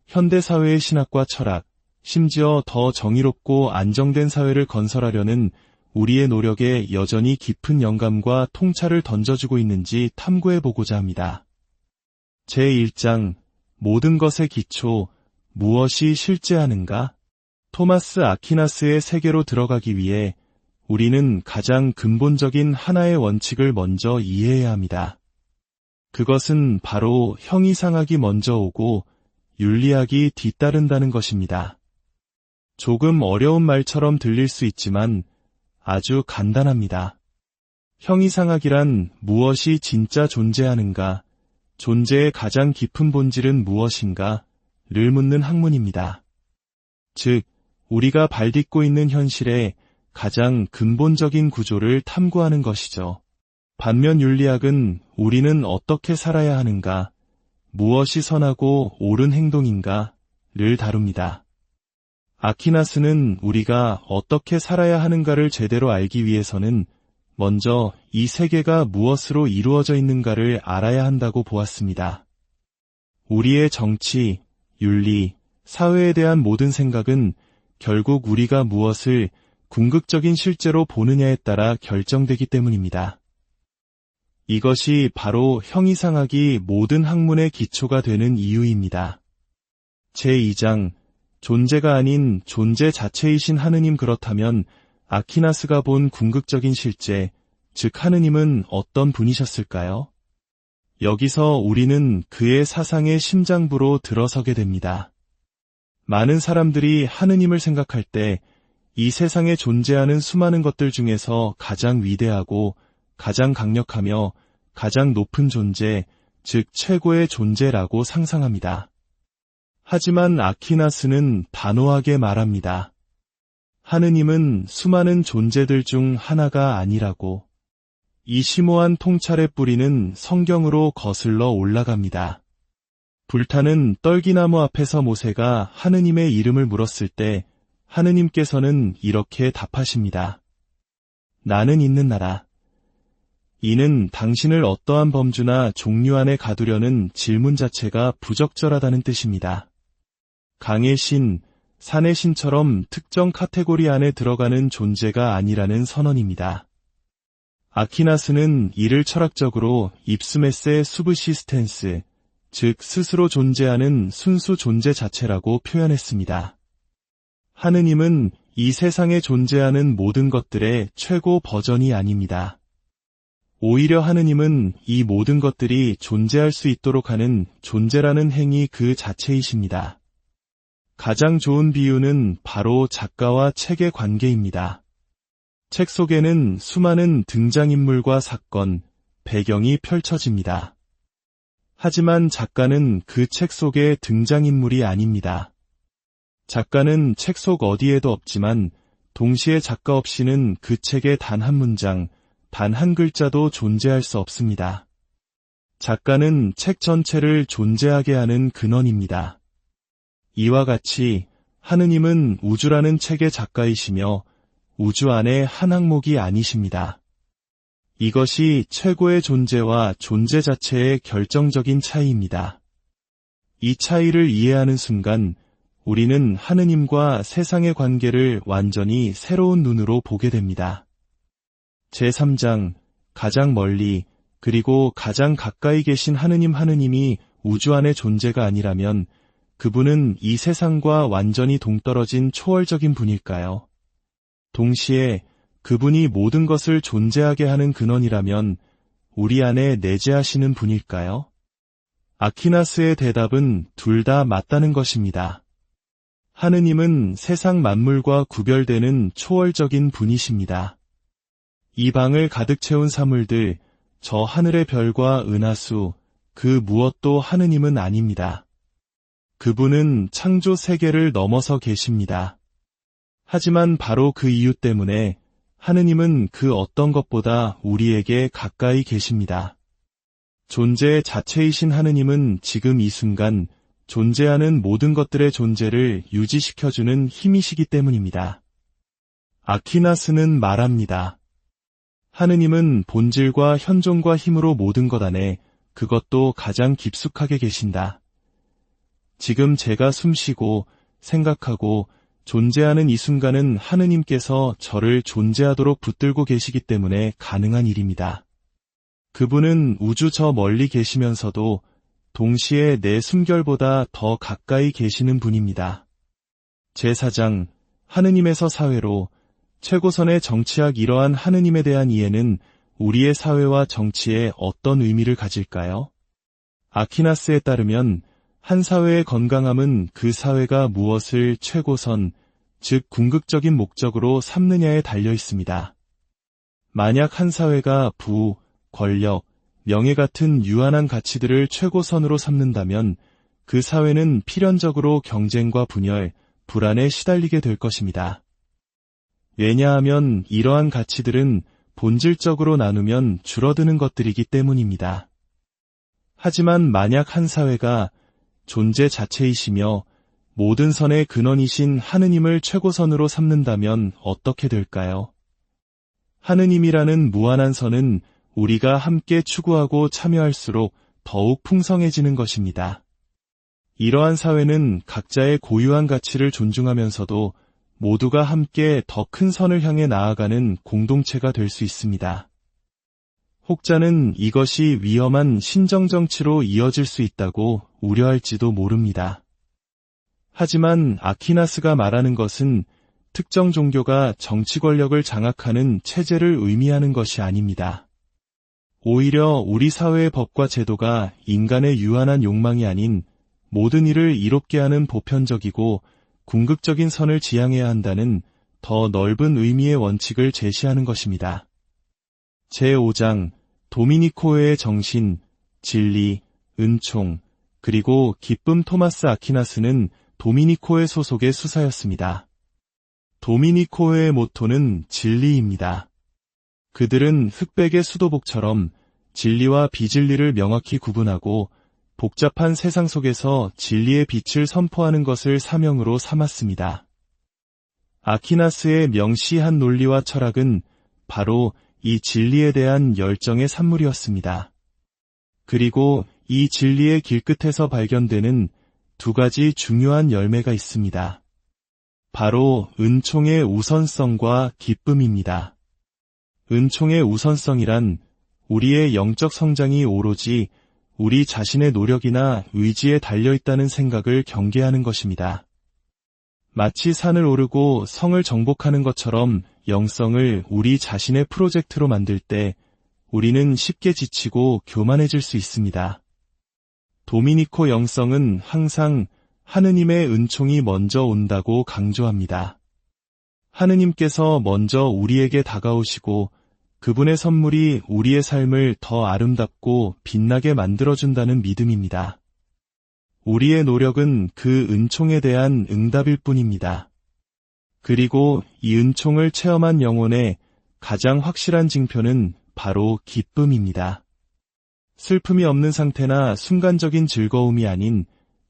현대사회의 신학과 철학, 심지어 더 정의롭고 안정된 사회를 건설하려는 우리의 노력에 여전히 깊은 영감과 통찰을 던져주고 있는지 탐구해보고자 합니다. 제1장, 모든 것의 기초, 무엇이 실제하는가? 토마스 아퀴나스의 세계로 들어가기 위해 우리는 가장 근본적인 하나의 원칙을 먼저 이해해야 합니다. 그것은 바로 형이상학이 먼저 오고 윤리학이 뒤따른다는 것입니다. 조금 어려운 말처럼 들릴 수 있지만 아주 간단합니다. 형이상학이란 무엇이 진짜 존재하는가, 존재의 가장 깊은 본질은 무엇인가 를 묻는 학문입니다. 즉, 우리가 발딛고 있는 현실의 가장 근본적인 구조를 탐구하는 것이죠. 반면 윤리학은 우리는 어떻게 살아야 하는가, 무엇이 선하고 옳은 행동인가를 다룹니다. 아퀴나스는 우리가 어떻게 살아야 하는가를 제대로 알기 위해서는 먼저 이 세계가 무엇으로 이루어져 있는가를 알아야 한다고 보았습니다. 우리의 정치, 윤리, 사회에 대한 모든 생각은 결국 우리가 무엇을 궁극적인 실제로 보느냐에 따라 결정되기 때문입니다. 이것이 바로 형이상학이 모든 학문의 기초가 되는 이유입니다. 제2장, 존재가 아닌 존재 자체이신 하느님. 그렇다면 아퀴나스가 본 궁극적인 실제, 즉 하느님은 어떤 분이셨을까요? 여기서 우리는 그의 사상의 심장부로 들어서게 됩니다. 많은 사람들이 하느님을 생각할 때 이 세상에 존재하는 수많은 것들 중에서 가장 위대하고 가장 강력하며 가장 높은 존재, 즉 최고의 존재라고 상상합니다. 하지만 아퀴나스는 단호하게 말합니다. 하느님은 수많은 존재들 중 하나가 아니라고. 이 심오한 통찰의 뿌리는 성경으로 거슬러 올라갑니다. 불타는 떨기나무 앞에서 모세가 하느님의 이름을 물었을 때 하느님께서는 이렇게 답하십니다. 나는 있는 나라. 이는 당신을 어떠한 범주나 종류 안에 가두려는 질문 자체가 부적절하다는 뜻입니다. 강의 신, 산의 신처럼 특정 카테고리 안에 들어가는 존재가 아니라는 선언입니다. 아퀴나스는 이를 철학적으로 입스메세 수브시스텐스, 즉 스스로 존재하는 순수 존재 자체라고 표현했습니다. 하느님은 이 세상에 존재하는 모든 것들의 최고 버전이 아닙니다. 오히려 하느님은 이 모든 것들이 존재할 수 있도록 하는 존재라는 행위 그 자체이십니다. 가장 좋은 비유는 바로 작가와 책의 관계입니다. 책 속에는 수많은 등장인물과 사건, 배경이 펼쳐집니다. 하지만 작가는 그 책 속의 등장인물이 아닙니다. 작가는 책 속 어디에도 없지만 동시에 작가 없이는 그 책의 단 한 문장, 단 한 글자도 존재할 수 없습니다. 작가는 책 전체를 존재하게 하는 근원입니다. 이와 같이 하느님은 우주라는 책의 작가이시며 우주 안의 한 항목이 아니십니다. 이것이 최고의 존재와 존재 자체의 결정적인 차이입니다. 이 차이를 이해하는 순간 우리는 하느님과 세상의 관계를 완전히 새로운 눈으로 보게 됩니다. 제3장, 가장 멀리, 그리고 가장 가까이 계신 하느님이 우주 안의 존재가 아니라면 그분은 이 세상과 완전히 동떨어진 초월적인 분일까요? 동시에 그분이 모든 것을 존재하게 하는 근원이라면 우리 안에 내재하시는 분일까요? 아퀴나스의 대답은 둘 다 맞다는 것입니다. 하느님은 세상 만물과 구별되는 초월적인 분이십니다. 이 방을 가득 채운 사물들, 저 하늘의 별과 은하수, 그 무엇도 하느님은 아닙니다. 그분은 창조 세계를 넘어서 계십니다. 하지만 바로 그 이유 때문에 하느님은 그 어떤 것보다 우리에게 가까이 계십니다. 존재 자체이신 하느님은 지금 이 순간 존재하는 모든 것들의 존재를 유지시켜주는 힘이시기 때문입니다. 아퀴나스는 말합니다. 하느님은 본질과 현존과 힘으로 모든 것 안에 그것도 가장 깊숙하게 계신다. 지금 제가 숨쉬고 생각하고 존재하는 이 순간은 하느님께서 저를 존재하도록 붙들고 계시기 때문에 가능한 일입니다. 그분은 우주 저 멀리 계시면서도 동시에 내 숨결보다 더 가까이 계시는 분입니다. 제4장, 하느님에서 사회로 최고선의 정치학 이러한 하느님에 대한 이해는 우리의 사회와 정치에 어떤 의미를 가질까요? 아퀴나스에 따르면 한 사회의 건강함은 그 사회가 무엇을 최고선, 즉 궁극적인 목적으로 삼느냐에 달려 있습니다. 만약 한 사회가 부, 권력, 명예 같은 유한한 가치들을 최고선으로 삼는다면 그 사회는 필연적으로 경쟁과 분열, 불안에 시달리게 될 것입니다. 왜냐하면 이러한 가치들은 본질적으로 나누면 줄어드는 것들이기 때문입니다. 하지만 만약 한 사회가 존재 자체이시며 모든 선의 근원이신 하느님을 최고선으로 삼는다면 어떻게 될까요? 하느님이라는 무한한 선은 우리가 함께 추구하고 참여할수록 더욱 풍성해지는 것입니다. 이러한 사회는 각자의 고유한 가치를 존중하면서도 모두가 함께 더 큰 선을 향해 나아가는 공동체가 될 수 있습니다. 혹자는 이것이 위험한 신정정치로 이어질 수 있다고 우려할지도 모릅니다. 하지만 아퀴나스가 말하는 것은 특정 종교가 정치 권력을 장악하는 체제를 의미하는 것이 아닙니다. 오히려 우리 사회의 법과 제도가 인간의 유한한 욕망이 아닌 모든 일을 이롭게 하는 보편적이고 궁극적인 선을 지향해야 한다는 더 넓은 의미의 원칙을 제시하는 것입니다. 제5장, 도미니코의 정신, 진리, 은총, 그리고 기쁨. 토마스 아퀴나스는 도미니코의 소속의 수사였습니다. 도미니코의 모토는 진리입니다. 그들은 흑백의 수도복처럼 진리와 비진리를 명확히 구분하고 복잡한 세상 속에서 진리의 빛을 선포하는 것을 사명으로 삼았습니다. 아퀴나스의 명시한 논리와 철학은 바로 이 진리에 대한 열정의 산물이었습니다. 그리고 이 진리의 길끝에서 발견되는 두 가지 중요한 열매가 있습니다. 바로 은총의 우선성과 기쁨입니다. 은총의 우선성이란 우리의 영적 성장이 오로지 우리 자신의 노력이나 의지에 달려있다는 생각을 경계하는 것입니다. 마치 산을 오르고 성을 정복하는 것처럼 영성을 우리 자신의 프로젝트로 만들 때 우리는 쉽게 지치고 교만해질 수 있습니다. 도미니코 영성은 항상 하느님의 은총이 먼저 온다고 강조합니다. 하느님께서 먼저 우리에게 다가오시고 그분의 선물이 우리의 삶을 더 아름답고 빛나게 만들어준다는 믿음입니다. 우리의 노력은 그 은총에 대한 응답일 뿐입니다. 그리고 이 은총을 체험한 영혼의 가장 확실한 징표는 바로 기쁨입니다. 슬픔이 없는 상태나 순간적인 즐거움이 아닌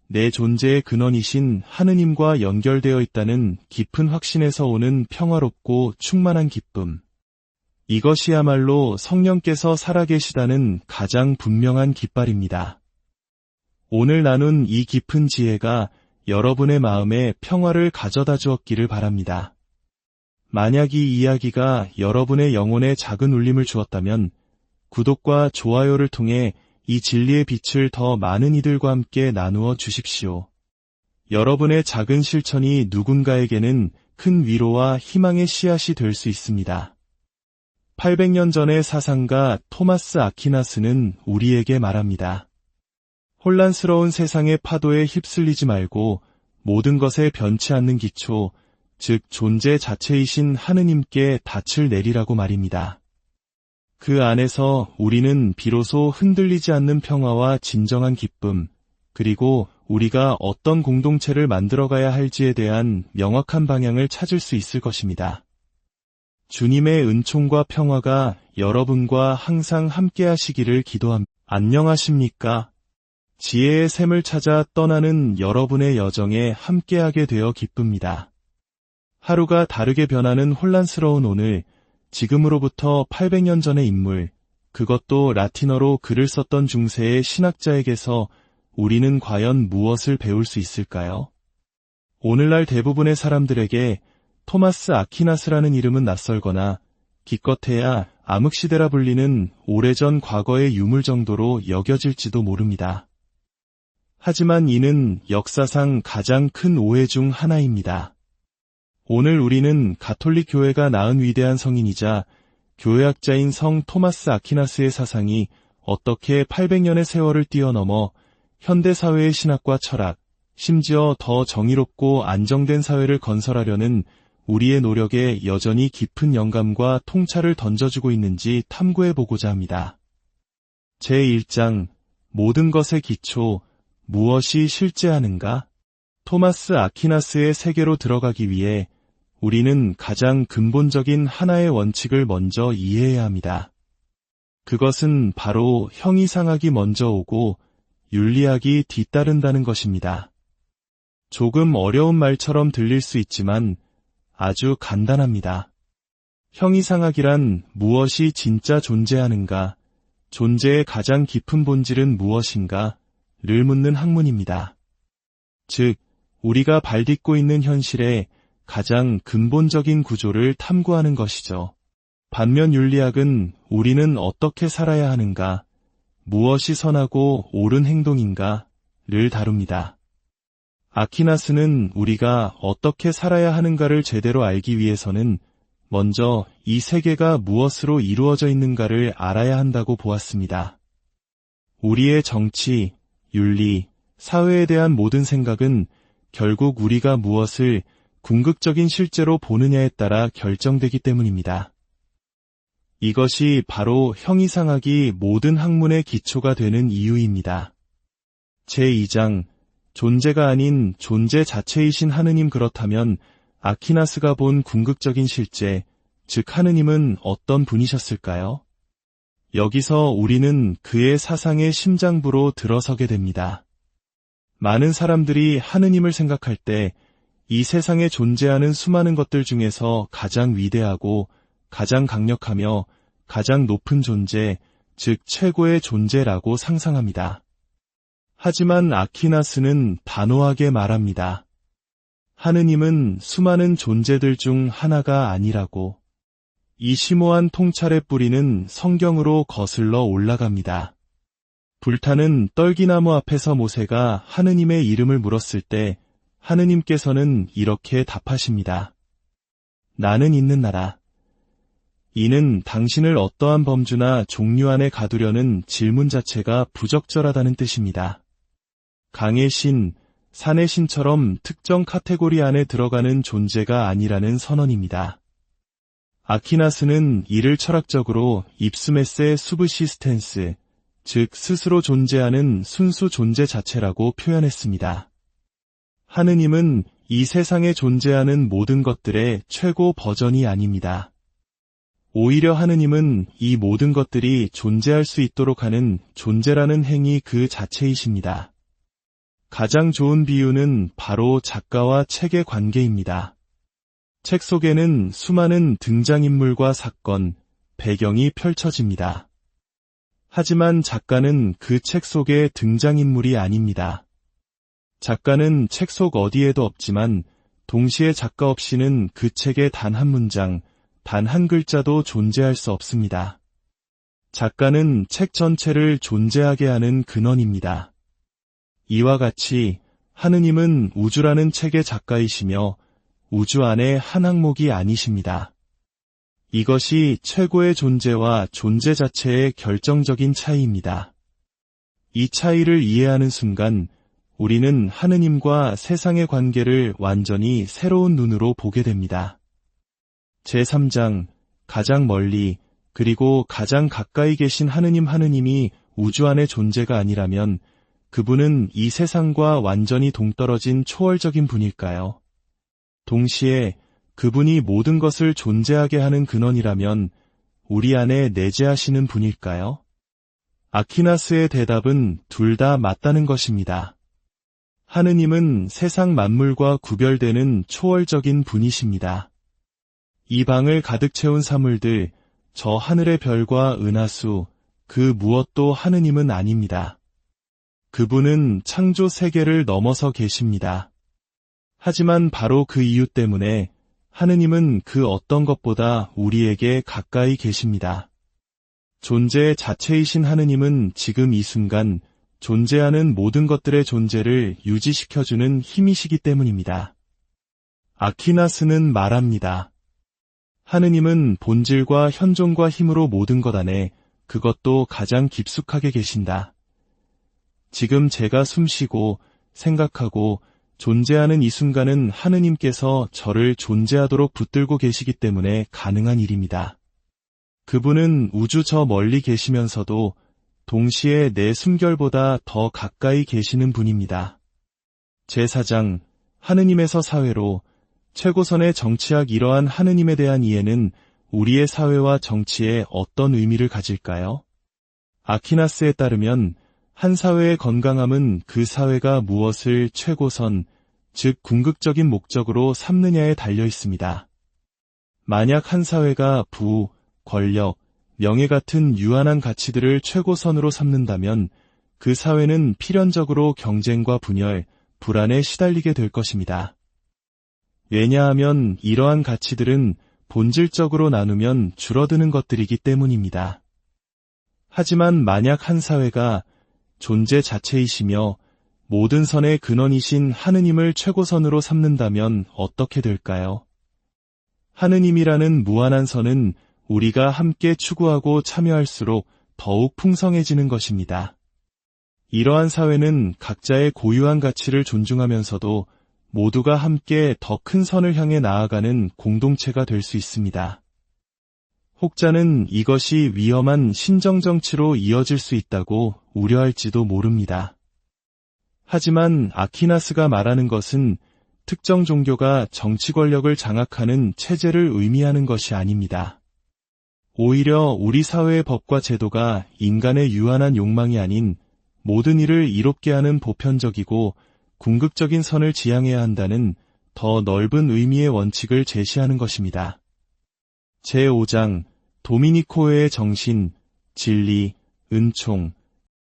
내 존재의 근원이신 하느님과 연결되어 있다는 깊은 확신에서 오는 평화롭고 충만한 기쁨. 이것이야말로 성령께서 살아계시다는 가장 분명한 깃발입니다. 오늘 나눈 이 깊은 지혜가 여러분의 마음에 평화를 가져다 주었기를 바랍니다. 만약 이 이야기가 여러분의 영혼에 작은 울림을 주었다면 구독과 좋아요를 통해 이 진리의 빛을 더 많은 이들과 함께 나누어 주십시오. 여러분의 작은 실천이 누군가에게는 큰 위로와 희망의 씨앗이 될 수 있습니다. 800년 전의 사상가 토마스 아퀴나스는 우리에게 말합니다. 혼란스러운 세상의 파도에 휩쓸리지 말고 모든 것에 변치 않는 기초, 즉 존재 자체이신 하느님께 닻을 내리라고 말입니다. 그 안에서 우리는 비로소 흔들리지 않는 평화와 진정한 기쁨, 그리고 우리가 어떤 공동체를 만들어가야 할지에 대한 명확한 방향을 찾을 수 있을 것입니다. 주님의 은총과 평화가 여러분과 항상 함께 하시기를 기도합니다. 안녕하십니까? 지혜의 샘을 찾아 떠나는 여러분의 여정에 함께하게 되어 기쁩니다. 하루가 다르게 변하는 혼란스러운 오늘, 지금으로부터 800년 전의 인물, 그것도 라틴어로 글을 썼던 중세의 신학자에게서 우리는 과연 무엇을 배울 수 있을까요? 오늘날 대부분의 사람들에게 토마스 아퀴나스라는 이름은 낯설거나 기껏해야 암흑시대라 불리는 오래전 과거의 유물 정도로 여겨질지도 모릅니다. 하지만 이는 역사상 가장 큰 오해 중 하나입니다. 오늘 우리는 가톨릭 교회가 낳은 위대한 성인이자 교회학자인 성 토마스 아퀴나스의 사상이 어떻게 800년의 세월을 뛰어넘어 현대사회의 신학과 철학, 심지어 더 정의롭고 안정된 사회를 건설하려는 우리의 노력에 여전히 깊은 영감과 통찰을 던져주고 있는지 탐구해보고자 합니다. 제1장, 모든 것의 기초, 무엇이 실제하는가? 토마스 아퀴나스의 세계로 들어가기 위해 우리는 가장 근본적인 하나의 원칙을 먼저 이해해야 합니다. 그것은 바로 형이상학이 먼저 오고 윤리학이 뒤따른다는 것입니다. 조금 어려운 말처럼 들릴 수 있지만 아주 간단합니다. 형이상학이란 무엇이 진짜 존재하는가, 존재의 가장 깊은 본질은 무엇인가, 를 묻는 학문입니다. 즉, 우리가 발딛고 있는 현실의 가장 근본적인 구조를 탐구하는 것이죠. 반면 윤리학은 우리는 어떻게 살아야 하는가, 무엇이 선하고 옳은 행동인가,를 다룹니다. 아퀴나스는 우리가 어떻게 살아야 하는가를 제대로 알기 위해서는 먼저 이 세계가 무엇으로 이루어져 있는가를 알아야 한다고 보았습니다. 우리의 정치, 윤리, 사회에 대한 모든 생각은 결국 우리가 무엇을 궁극적인 실제로 보느냐에 따라 결정되기 때문입니다. 이것이 바로 형이상학이 모든 학문의 기초가 되는 이유입니다. 제2장, 존재가 아닌 존재 자체이신 하느님. 그렇다면 아퀴나스가 본 궁극적인 실제, 즉 하느님은 어떤 분이셨을까요? 여기서 우리는 그의 사상의 심장부로 들어서게 됩니다. 많은 사람들이 하느님을 생각할 때 이 세상에 존재하는 수많은 것들 중에서 가장 위대하고 가장 강력하며 가장 높은 존재, 즉 최고의 존재라고 상상합니다. 하지만 아퀴나스는 단호하게 말합니다. 하느님은 수많은 존재들 중 하나가 아니라고. 이 심오한 통찰의 뿌리는 성경으로 거슬러 올라갑니다. 불타는 떨기나무 앞에서 모세가 하느님의 이름을 물었을 때 하느님께서는 이렇게 답하십니다. 나는 있는 나라. 이는 당신을 어떠한 범주나 종류 안에 가두려는 질문 자체가 부적절하다는 뜻입니다. 강의 신, 산의 신처럼 특정 카테고리 안에 들어가는 존재가 아니라는 선언입니다. 아퀴나스는 이를 철학적으로 입스메세 수브시스텐스, 즉 스스로 존재하는 순수 존재 자체라고 표현했습니다. 하느님은 이 세상에 존재하는 모든 것들의 최고 버전이 아닙니다. 오히려 하느님은 이 모든 것들이 존재할 수 있도록 하는 존재라는 행위 그 자체이십니다. 가장 좋은 비유는 바로 작가와 책의 관계입니다. 책 속에는 수많은 등장인물과 사건, 배경이 펼쳐집니다. 하지만 작가는 그 책 속의 등장인물이 아닙니다. 작가는 책 속 어디에도 없지만 동시에 작가 없이는 그 책의 단 한 문장, 단 한 글자도 존재할 수 없습니다. 작가는 책 전체를 존재하게 하는 근원입니다. 이와 같이 하느님은 우주라는 책의 작가이시며 우주 안에 한 항목이 아니십니다. 이것이 최고의 존재와 존재 자체의 결정적인 차이입니다. 이 차이를 이해하는 순간 우리는 하느님과 세상의 관계를 완전히 새로운 눈으로 보게 됩니다. 제3장, 가장 멀리 그리고 가장 가까이 계신 하느님이 우주 안의 존재가 아니라면 그분은 이 세상과 완전히 동떨어진 초월적인 분일까요? 동시에 그분이 모든 것을 존재하게 하는 근원이라면 우리 안에 내재하시는 분일까요? 아퀴나스의 대답은 둘 다 맞다는 것입니다. 하느님은 세상 만물과 구별되는 초월적인 분이십니다. 이 방을 가득 채운 사물들, 저 하늘의 별과 은하수, 그 무엇도 하느님은 아닙니다. 그분은 창조 세계를 넘어서 계십니다. 하지만 바로 그 이유 때문에 하느님은 그 어떤 것보다 우리에게 가까이 계십니다. 존재 자체이신 하느님은 지금 이 순간 존재하는 모든 것들의 존재를 유지시켜주는 힘이시기 때문입니다. 아퀴나스는 말합니다. 하느님은 본질과 현존과 힘으로 모든 것 안에 그것도 가장 깊숙하게 계신다. 지금 제가 숨쉬고 생각하고 존재하는 이 순간은 하느님께서 저를 존재하도록 붙들고 계시기 때문에 가능한 일입니다. 그분은 우주 저 멀리 계시면서도 동시에 내 숨결보다 더 가까이 계시는 분입니다. 제4장, 하느님에서 사회로 최고선의 정치학 이러한 하느님에 대한 이해는 우리의 사회와 정치에 어떤 의미를 가질까요? 아퀴나스에 따르면 한 사회의 건강함은 그 사회가 무엇을 최고선, 즉 궁극적인 목적으로 삼느냐에 달려 있습니다. 만약 한 사회가 부, 권력, 명예 같은 유한한 가치들을 최고선으로 삼는다면 그 사회는 필연적으로 경쟁과 분열, 불안에 시달리게 될 것입니다. 왜냐하면 이러한 가치들은 본질적으로 나누면 줄어드는 것들이기 때문입니다. 하지만 만약 한 사회가 존재 자체이시며 모든 선의 근원이신 하느님을 최고선으로 삼는다면 어떻게 될까요? 하느님이라는 무한한 선은 우리가 함께 추구하고 참여할수록 더욱 풍성해지는 것입니다. 이러한 사회는 각자의 고유한 가치를 존중하면서도 모두가 함께 더 큰 선을 향해 나아가는 공동체가 될 수 있습니다. 혹자는 이것이 위험한 신정정치로 이어질 수 있다고 우려할지도 모릅니다. 하지만 아퀴나스가 말하는 것은 특정 종교가 정치 권력을 장악하는 체제를 의미하는 것이 아닙니다. 오히려 우리 사회의 법과 제도가 인간의 유한한 욕망이 아닌 모든 일을 이롭게 하는 보편적이고 궁극적인 선을 지향해야 한다는 더 넓은 의미의 원칙을 제시하는 것입니다. 제5장 도미니코의 정신, 진리, 은총,